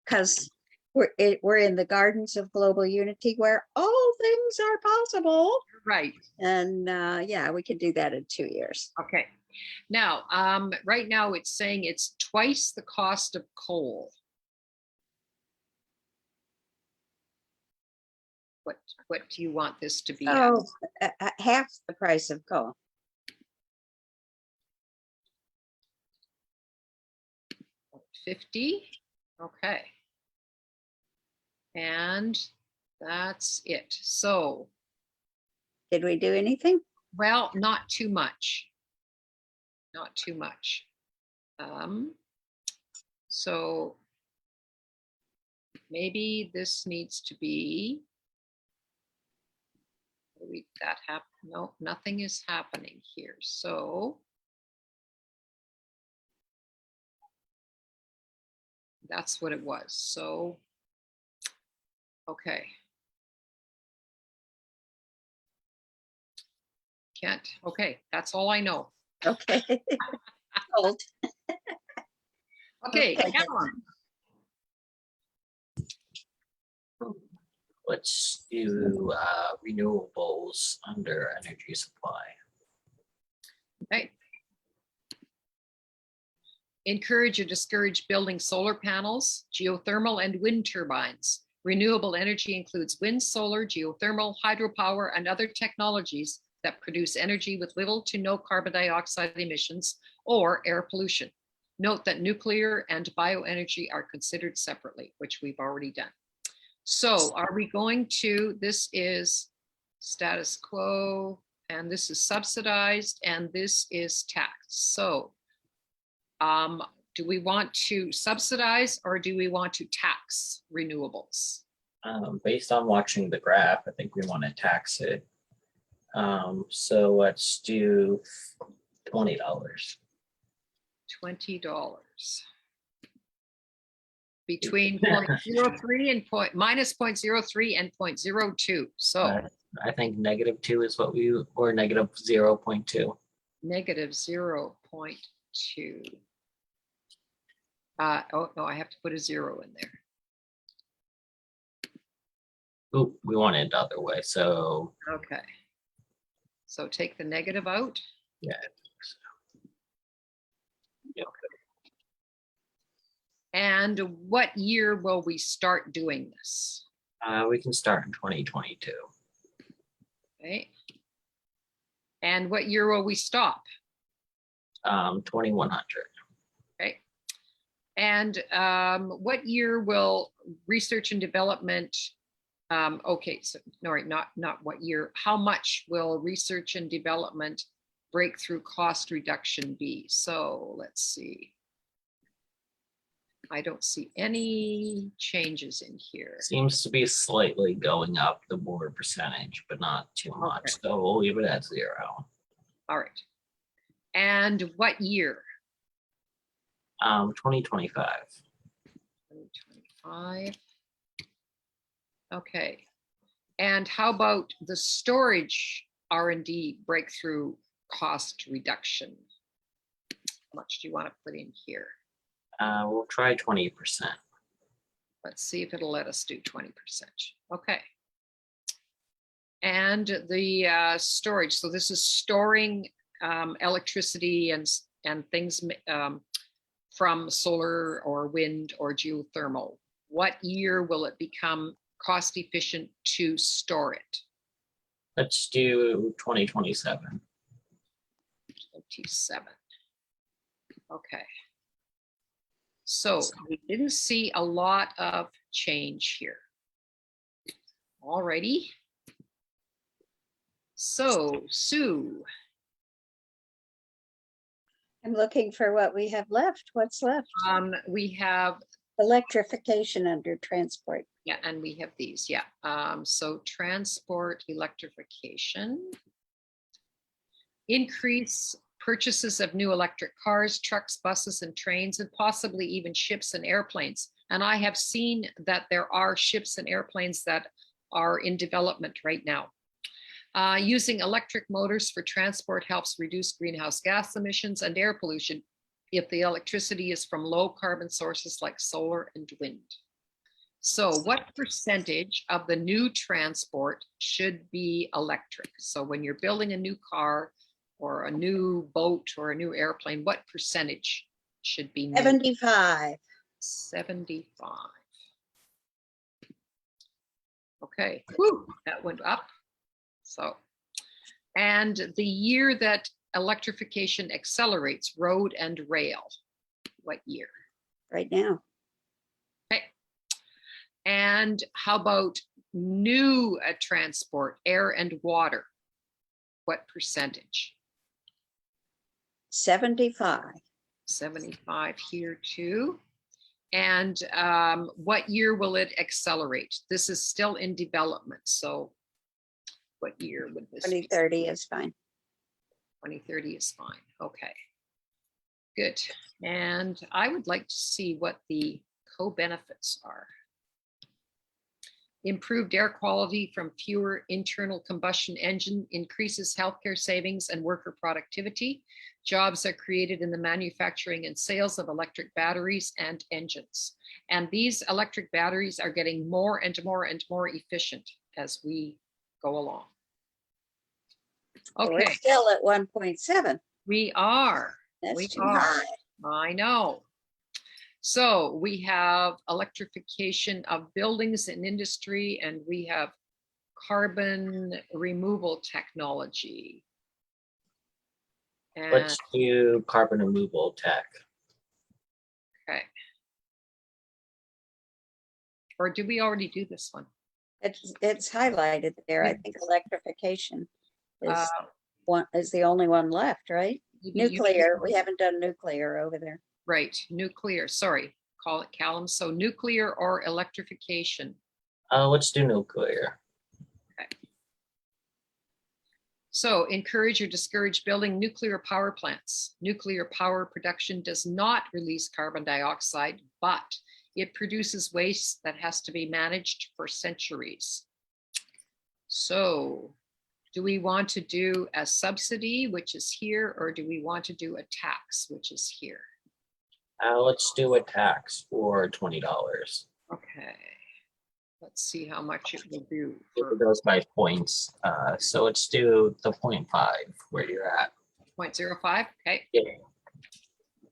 Because we're in the gardens of global unity where all things are possible. Right. And yeah, we can do that in 2 years. Okay. Now, right now it's saying it's twice the cost of coal. What do you want this to be? Oh, half the price of coal. $50. Okay. And that's it. So did we do anything? Well, not too much. Not too much. So maybe this needs to be, that happen? No, nothing is happening here. So that's what it was. So, okay. Can't. Okay, that's all I know. Okay. Hold. Okay, Okay. Cameron. Let's do renewables under energy supply. Okay. Encourage or discourage building solar panels, geothermal, and wind turbines. Renewable energy includes wind, solar, geothermal, hydropower, and other technologies that produce energy with little to no carbon dioxide emissions or air pollution. Note that nuclear and bioenergy are considered separately, which we've already done. So are we going to, this is status quo, and this is subsidized, and this is taxed. So do we want to subsidize or do we want to tax renewables? Based on watching the graph, I think we want to tax it. So let's do $20. $20. Between 0.03 and minus 0.03 and 0.02. So I think -2 is what we, or -0.2. Negative 0.2. Oh no, I have to put a 0 in there. Oh, we want it the other way. So okay. So take the negative out. Yeah. I think so. Yeah. And what year will we start doing this? We can start in 2022. Okay. And what year will we stop? 2100. Okay. And what year will research and development? Okay, so no, not what year. How much will research and development breakthrough cost reduction be? So let's see. I don't see any changes in here. Seems to be slightly going up the board percentage, but not too much. So we'll leave it at 0. All right. And what year? 2025. 2025. Okay. And how about the storage R&D breakthrough cost reduction? How much do you want to put in here? We'll try 20%. Let's see if it'll let us do 20%. Okay. And the storage. So this is storing electricity and things from solar or wind or geothermal. What year will it become cost efficient to store it? Let's do 2027. 27. Okay. So we didn't see a lot of change here. Alrighty. So Sue. I'm looking for what we have left. What's left? We have electrification under transport. Yeah, and we have these, yeah. So transport electrification. Increase purchases of new electric cars, trucks, buses, and trains, and possibly even ships and airplanes. And I have seen that there are ships and airplanes that are in development right now. Using electric motors for transport helps reduce greenhouse gas emissions and air pollution if the electricity is from low carbon sources like solar and wind. So what percentage of the new transport should be electric? So when you're building a new car or a new boat or a new airplane, what percentage should be new? 75. 75. Okay, whew, that went up. So, and the year that electrification accelerates, road and rail, what year? Right now. Okay. And how about new transport, air and water? What percentage? 75. 75 here too. And what year will it accelerate? This is still in development. So what year would this 2030 be? is fine. 2030 is fine. Okay, good. And I would like to see what the co-benefits are. Improved air quality from fewer internal combustion engine increases healthcare savings and worker productivity. Jobs are created in the manufacturing and sales of electric batteries and engines. And these electric batteries are getting more and more and more efficient as we go along. So Okay. we're still at 1.7. We are. That's too high. I know. So we have electrification of buildings and industry, and we have carbon removal technology. And, Let's do carbon removal tech. okay. Or did we already do this one? It's highlighted there. I think electrification is the only one left, right? Nuclear. We haven't done nuclear over there. Right, nuclear. Sorry, call it Callum. So nuclear or electrification. Let's do nuclear. Okay. So encourage or discourage building nuclear power plants. Nuclear power production does not release carbon dioxide, but it produces waste that has to be managed for centuries. So do we want to do a subsidy, which is here, or do we want to do a tax, which is here? Let's do a tax for $20. Okay. Let's see how much it will do. It goes by points. So let's do the 0.5 where you're at. 0.05, okay. Yeah.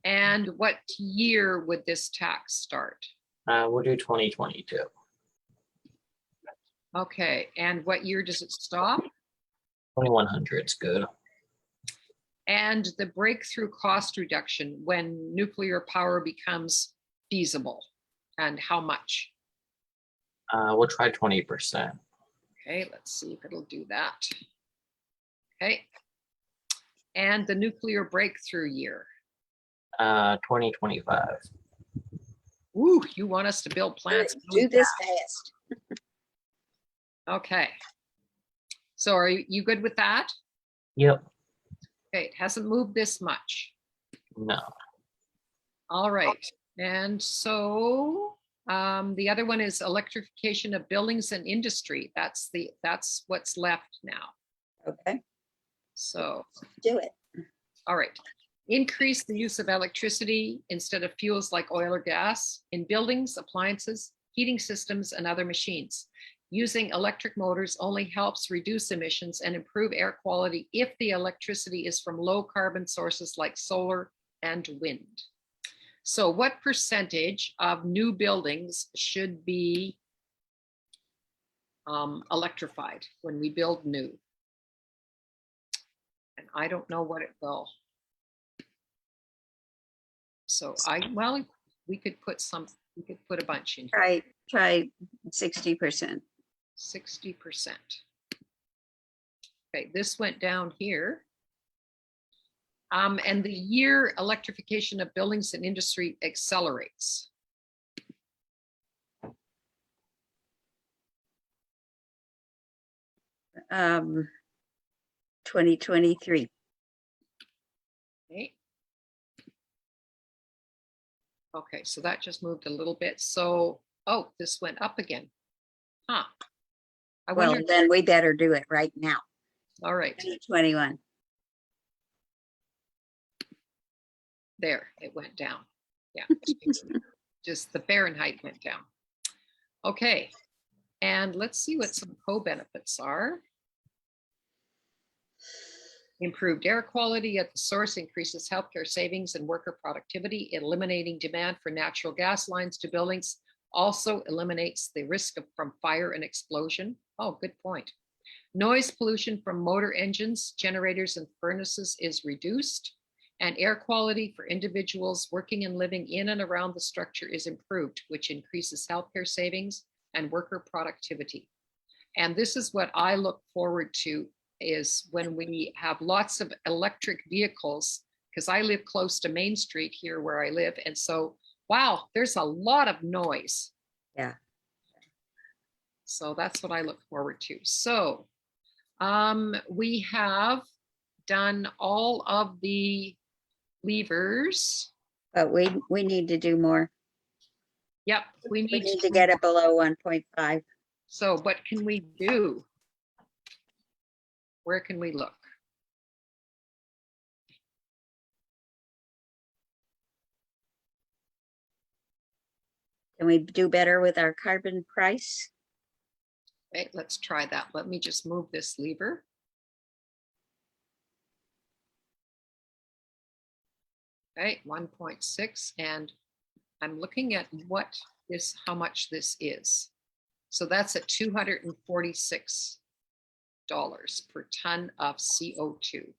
And what year would this tax start? We'll do 2022. Okay, and what year does it stop? 2100 is good. And the breakthrough cost reduction when nuclear power becomes feasible, and how much? We'll try 20%. Okay, let's see if it'll do that. Okay. And the nuclear breakthrough year? 2025. Ooh, you want us to build plants? Do this fast. Okay. So are you good with that? Yep. Okay, it hasn't moved this much. No. All right. And so the other one is electrification of buildings and industry. That's what's left now. Okay. So do it. All right. Increase the use of electricity instead of fuels like oil or gas in buildings, appliances, heating systems, and other machines. Using electric motors only helps reduce emissions and improve air quality if the electricity is from low carbon sources like solar and wind. So what percentage of new buildings should be electrified when we build new? And I don't know what it will. So we could put a bunch in here. Try 60%. 60%. Okay, this went down here. And the year electrification of buildings and industry accelerates. Um, 2023. Okay. Okay, so that just moved a little bit. So, oh, this went up again. Huh. Well, then we better do it right now. All right. 2021. There, it went down. Yeah, just the Fahrenheit went down. Okay, and let's see what some co-benefits are. Improved air quality at the source increases healthcare savings and worker productivity. Eliminating demand for natural gas lines to buildings also eliminates the risk from fire and explosion. Oh, good point. Noise pollution from motor engines, generators, and furnaces is reduced. And air quality for individuals working and living in and around the structure is improved, which increases healthcare savings and worker productivity. And this is what I look forward to, is when we have lots of electric vehicles, because I live close to Main Street here where I live. And so, wow, there's a lot of noise. Yeah. So that's what I look forward to. So we have done all of the levers. But we need to do more. Yep, we need to get it below 1.5. So what can we do? Where can we look? Can we do better with our carbon price? Okay, let's try that. Let me just move this lever. Okay, 1.6, and I'm looking at how much this is. So that's at $246 per ton of CO2.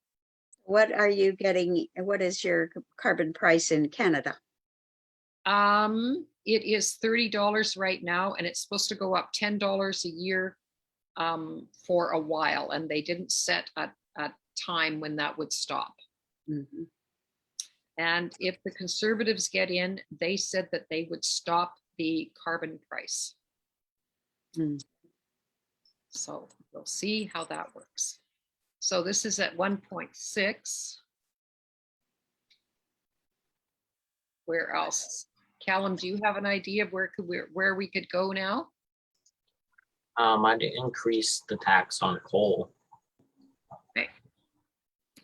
What are you getting? What is your carbon price in Canada? It is $30 right now, and it's supposed to go up $10 a year for a while, and they didn't set a time when that would stop. Mm-hmm. And if the Conservatives get in, they said that they would stop the carbon price. Mm. So we'll see how that works. So this is at 1.6. Where else? Callum, do you have an idea of where we could go now? I'd increase the tax on coal. Okay,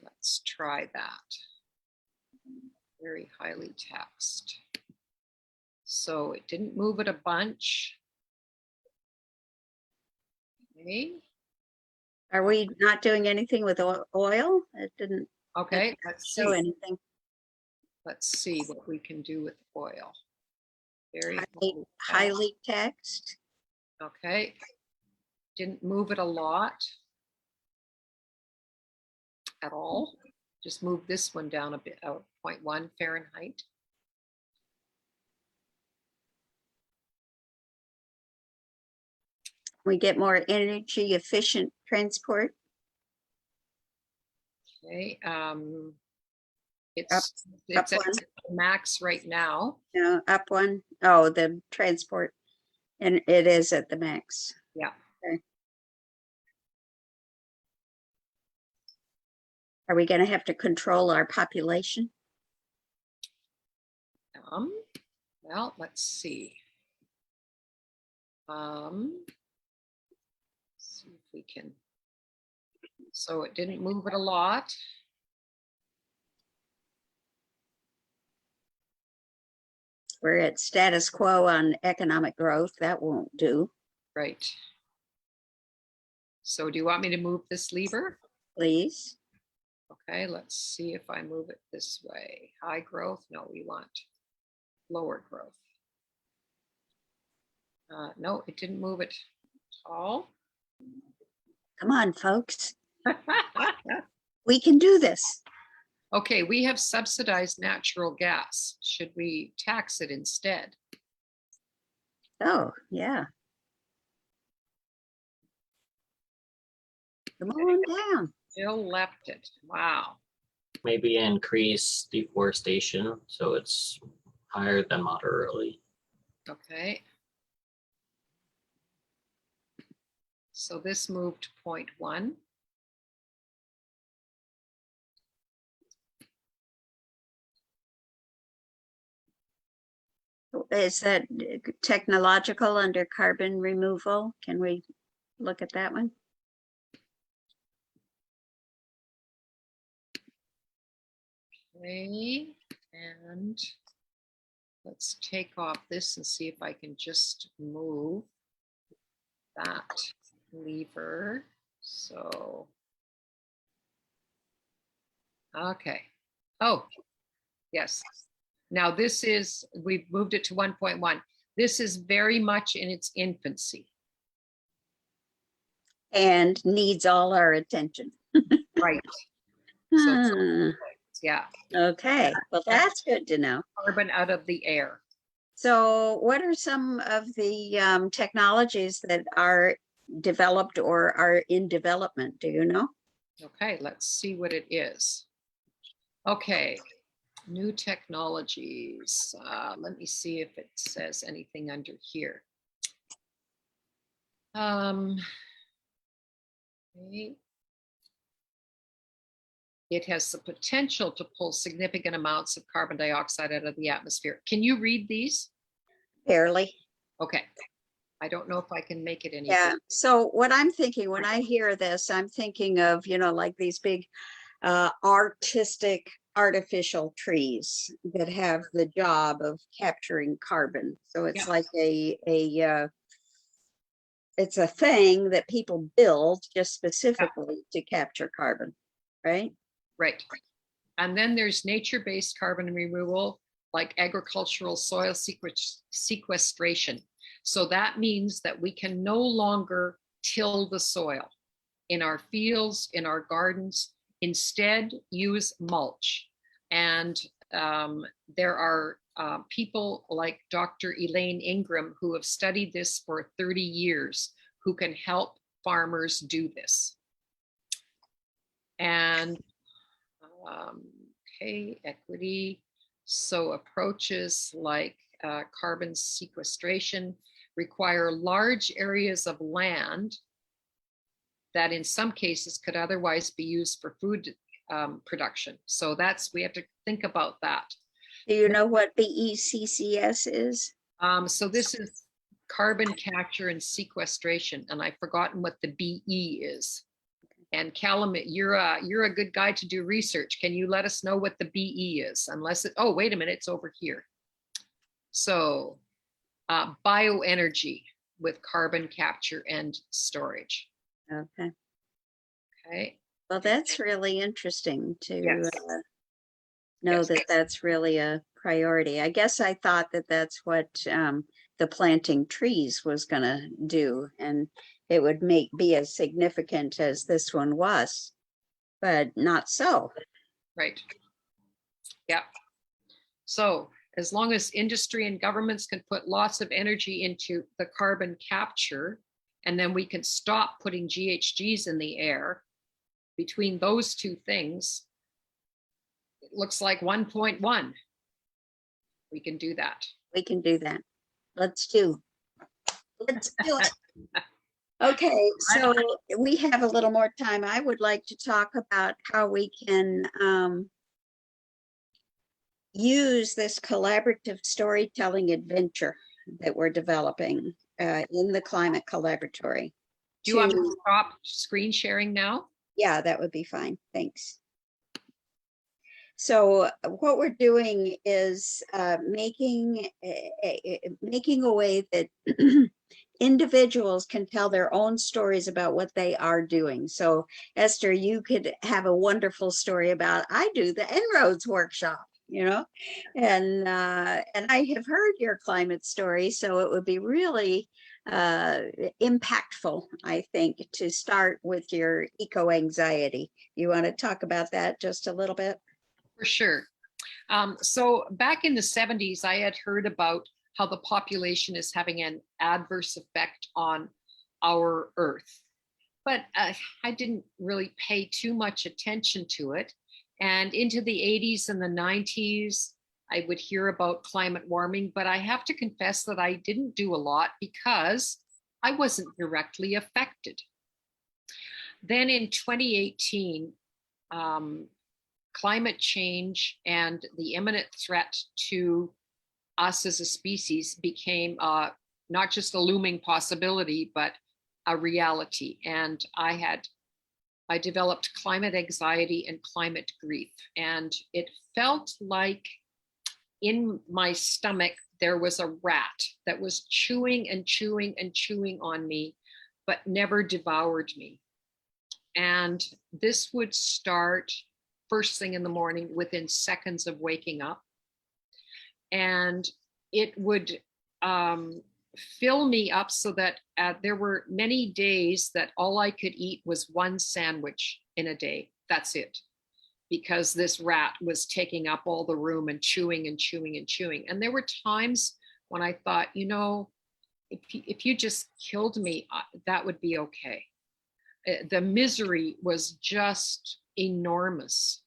let's try that. Very highly taxed. So it didn't move it a bunch. Okay. Are we not doing anything with oil? It didn't. Okay, let's show see. anything. Let's see what we can do with oil. Very highly taxed. Okay. Didn't move it a lot at all. Just move this one down a bit, 0.1 Fahrenheit. We get more energy efficient transport. Okay. It's at max right now. No, up one. Oh, the transport, and it is at the max. Yeah. Okay. Are we going to have to control our population? Well, let's see. See if we can. So it didn't move it a lot. We're at status quo on economic growth. That won't do. Right. So do you want me to move this lever? Please. Okay, let's see if I move it this way. High growth? No, we want lower growth. No, it didn't move it at all. Come on, folks. We can do this. Okay, we have subsidized natural gas. Should we tax it instead? Oh, yeah. Come on down. Still left it. Wow. Maybe increase deforestation so it's higher than moderately. Okay. So this moved 0.1. Is that technological under carbon removal? Can we look at that one? Okay, and let's take off this and see if I can just move that lever. So, okay. Oh, yes. Now this is, we've moved it to 1.1. This is very much in its infancy. And needs all our attention. Right. So yeah. Okay, well, that's good to know. Carbon out of the air. So what are some of the technologies that are developed or are in development? Do you know? Okay, let's see what it is. Okay, new technologies. Let me see if it says anything under here. Okay. It has the potential to pull significant amounts of carbon dioxide out of the atmosphere. Can you read these? Barely. Okay. I don't know if I can make it any Yeah. bigger. So what I'm thinking when I hear this, I'm thinking of, like these big artistic artificial trees that have the job of capturing carbon. So it's like it's a thing that people build just specifically to capture carbon, right? Right. And then there's nature-based carbon removal, like agricultural soil sequestration. So that means that we can no longer till the soil in our fields, in our gardens, instead use mulch. And there are people like Dr. Elaine Ingram who have studied this for 30 years who can help farmers do this. And okay, equity. So approaches like carbon sequestration require large areas of land that in some cases could otherwise be used for food production. So we have to think about that. Do you know what BECCS is? So this is carbon capture and sequestration, and I've forgotten what the BE is. And Callum, you're a good guy to do research. Can you let us know what the BE is? Oh, wait a minute, it's over here. So bioenergy with carbon capture and storage. Okay. Okay. Well, that's really interesting to know Yes. that that's really a priority. I guess I thought that that's what the planting trees was going to do, and it would be as significant as this one was, but not so. Right. Yeah. So as long as industry and governments can put lots of energy into the carbon capture, and then we can stop putting GHGs in the air, between those two things, it looks like 1.1. We can do that. We can do that. Let's do it. Okay, so we have a little more time. I would like to talk about how we can use this collaborative storytelling adventure that we're developing in the Climate Collaboratory. Do you want me to stop screen sharing now? Yeah, that would be fine. Thanks. So what we're doing is making a way that individuals can tell their own stories about what they are doing. So Esther, you could have a wonderful story about, I do the En-ROADS workshop, and I have heard your climate story, so it would be really impactful, I think, to start with your eco-anxiety. You want to talk about that just a little bit? For sure. So back in the 70s, I had heard about how the population is having an adverse effect on our Earth. But I didn't really pay too much attention to it. And into the 80s and the 90s, I would hear about climate warming, but I have to confess that I didn't do a lot because I wasn't directly affected. Then in 2018, climate change and the imminent threat to us as a species became not just a looming possibility, but a reality. And I developed climate anxiety and climate grief. And it felt like in my stomach, there was a rat that was chewing and chewing and chewing on me, but never devoured me. And this would start first thing in the morning within seconds of waking up. And it would fill me up so that there were many days that all I could eat was one sandwich in a day. That's it. Because this rat was taking up all the room and chewing and chewing and chewing. And there were times when I thought, if you just killed me, that would be okay. The misery was just enormous.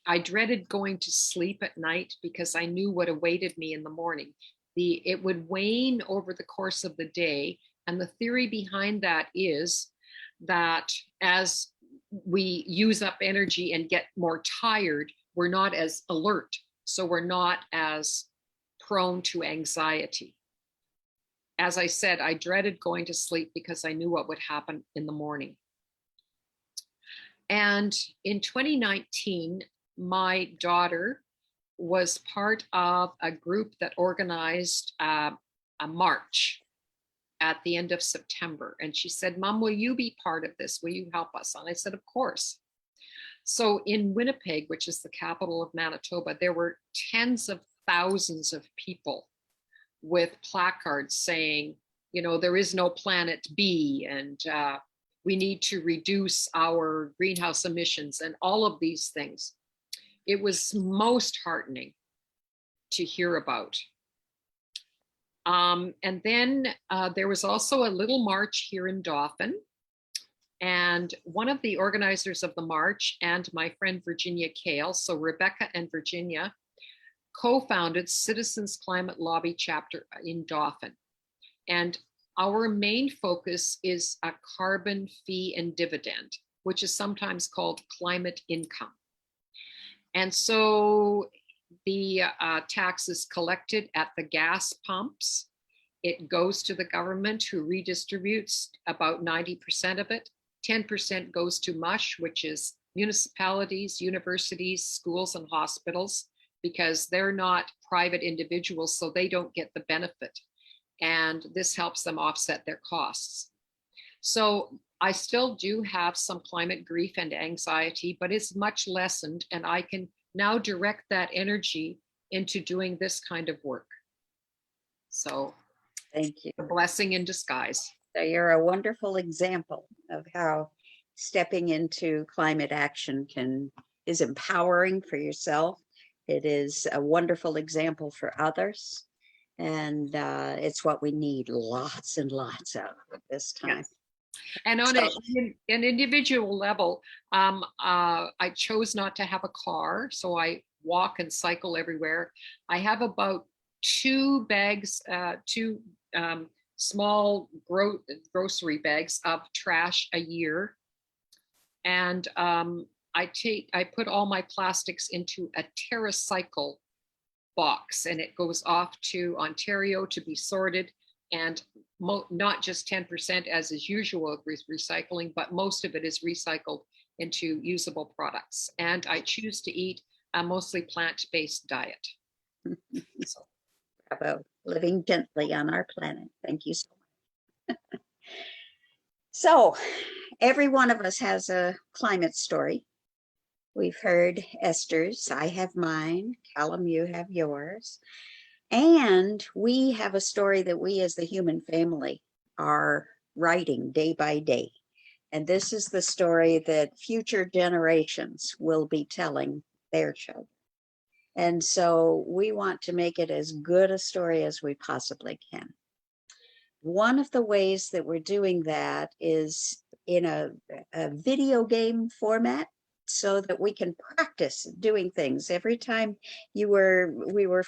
I dreaded going to sleep at night because I knew what awaited me in the morning. It would wane over the course of the day. And the theory behind that is that as we use up energy and get more tired, we're not as alert. So we're not as prone to anxiety. as I said, I dreaded going to sleep because I knew what would happen in the morning. And in 2019, my daughter was part of a group that organized a march at the end of September. And she said, Mom, will you be part of this? Will you help us? And I said, of course. So in Winnipeg, which is the capital of Manitoba, there were tens of thousands of people with placards saying, you know, there is no planet B, and we need to reduce our greenhouse emissions and all of these things. It was most heartening to hear about. And then there was also a little march here in Dauphin. And one of the organizers of the march and my friend Virginia Kale, so Rebecca and Virginia, co-founded Citizens Climate Lobby Chapter in Dauphin. And our main focus is a carbon fee and dividend, which is sometimes called climate income. And so the tax is collected at the gas pumps. It goes to the government, who redistributes about 90% of it. 10% goes to MUSH, which is municipalities, universities, schools, and hospitals, because they're not private individuals, so they don't get the benefit. And this helps them offset their costs. So I still do have some climate grief and anxiety, but it's much lessened, and I can now direct that energy into doing this kind of work. So thank you. A blessing in disguise. So you're a wonderful example of how stepping into climate action is empowering for yourself. It is a wonderful example for others. And it's what we need lots and lots of at this time. Yes. And on an individual level, I chose not to have a car, so I walk and cycle everywhere. I have about 2 bags, small grocery bags of trash a year. And I put all my plastics into a TerraCycle box, and it goes off to Ontario to be sorted, and not just 10% as is usual with recycling, but most of it is recycled into usable products. And I choose to eat a mostly plant-based diet. So. Bravo, living gently on our planet. Thank you so much. So every one of us has a climate story. We've heard Esther's, I have mine, Callum, you have yours. And we have a story that we as the human family are writing day by day. And this is the story that future generations will be telling their children. And so we want to make it as good a story as we possibly can. One of the ways that we're doing that is in a video game format, so that we can practice doing things. Every time we were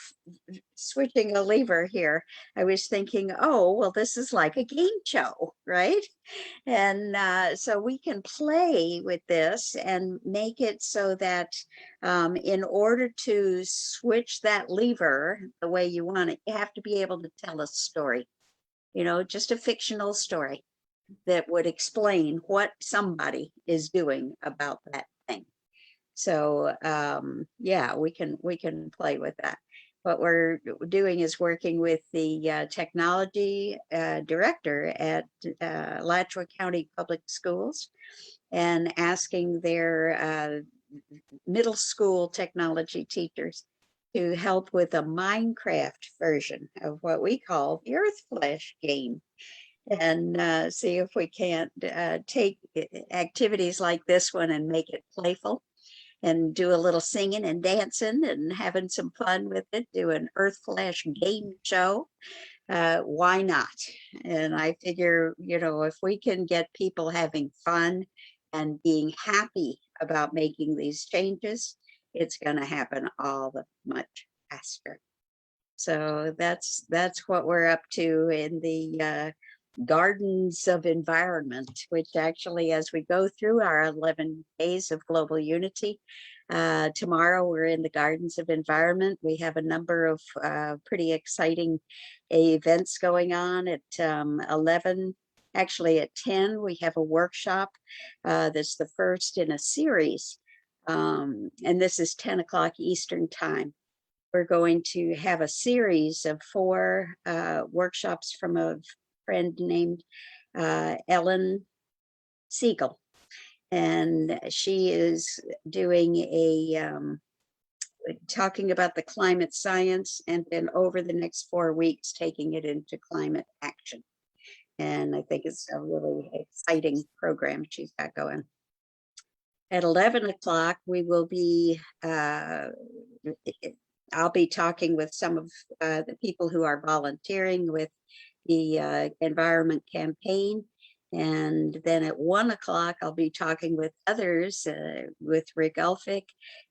switching a lever here, I was thinking, oh, well, this is like a game show, right? And so we can play with this and make it so that in order to switch that lever the way you want it, you have to be able to tell a story, you know, just a fictional story that would explain what somebody is doing about that thing. So yeah, we can play with that. What we're doing is working with the technology director at Alachua County Public Schools and asking their middle school technology teachers to help with a Minecraft version of what we call the Earth Flash game. And see if we can't take activities like this one and make it playful and do a little singing and dancing and having some fun with it, do an Earth Flash game show. Why not? And I figure, you know, if we can get people having fun and being happy about making these changes, it's going to happen all the much faster. So that's what we're up to in the Gardens of Environment, which actually, as we go through our 11 days of global unity, tomorrow we're in the Gardens of Environment. We have a number of pretty exciting events going on at 11. Actually, at 10, we have a workshop that's the first in a series. And this is 10 o'clock Eastern time. We're going to have a series of 4 workshops from a friend named Ellen Siegel. And she is doing talking about the climate science, and then over the next 4 weeks, taking it into climate action. And I think it's a really exciting program she's got going. At 11 o'clock, we will be, I'll be talking with some of the people who are volunteering with the Environment Campaign. And then at 1 o'clock, I'll be talking with others, with Rick Ulfik.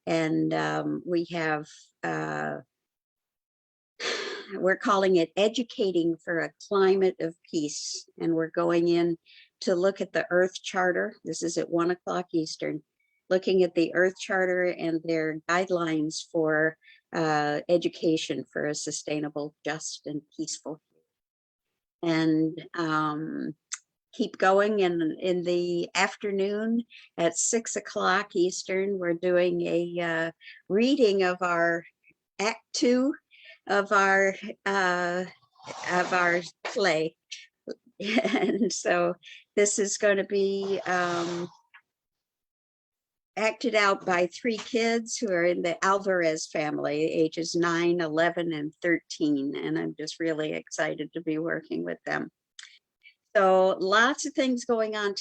And we have, we're calling it Educating for a Climate of Peace. And we're going in to look at the Earth Charter. This is at 1 o'clock Eastern, looking at the Earth Charter and their guidelines for education for a sustainable, just, and peaceful. And keep going. In the afternoon at 6 o'clock Eastern, we're doing a reading of our Act 2 of our play. And so this is going to be acted out by 3 kids who are in the Alvarez family, ages 9, 11, and 13. And I'm just really excited to be working with them. So lots of things going on.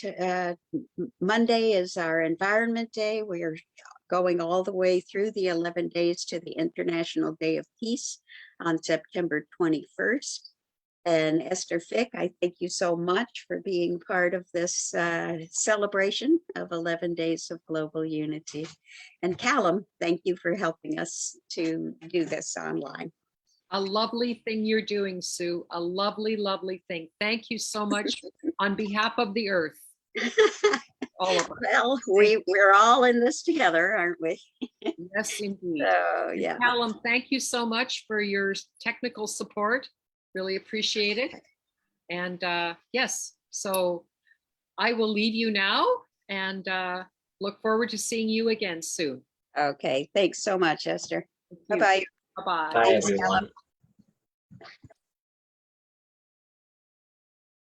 Monday is our Environment Day. We are going all the way through the 11 days to the International Day of Peace on September 21st. And Esther Fick, I thank you so much for being part of this celebration of 11 days of global unity. And Callum, thank you for helping us to do this online. A lovely thing you're doing, Sue. A lovely, lovely thing. Thank you so much on behalf of the earth. All of us. Well, we're all in this together, aren't we? Yes, indeed. So, yeah. And Callum, thank you so much for your technical support. Really appreciate it. And yes, so I will leave you now and look forward to seeing you again soon. Okay. Thanks so much, Esther. Bye-bye. Bye-bye. Bye, everyone.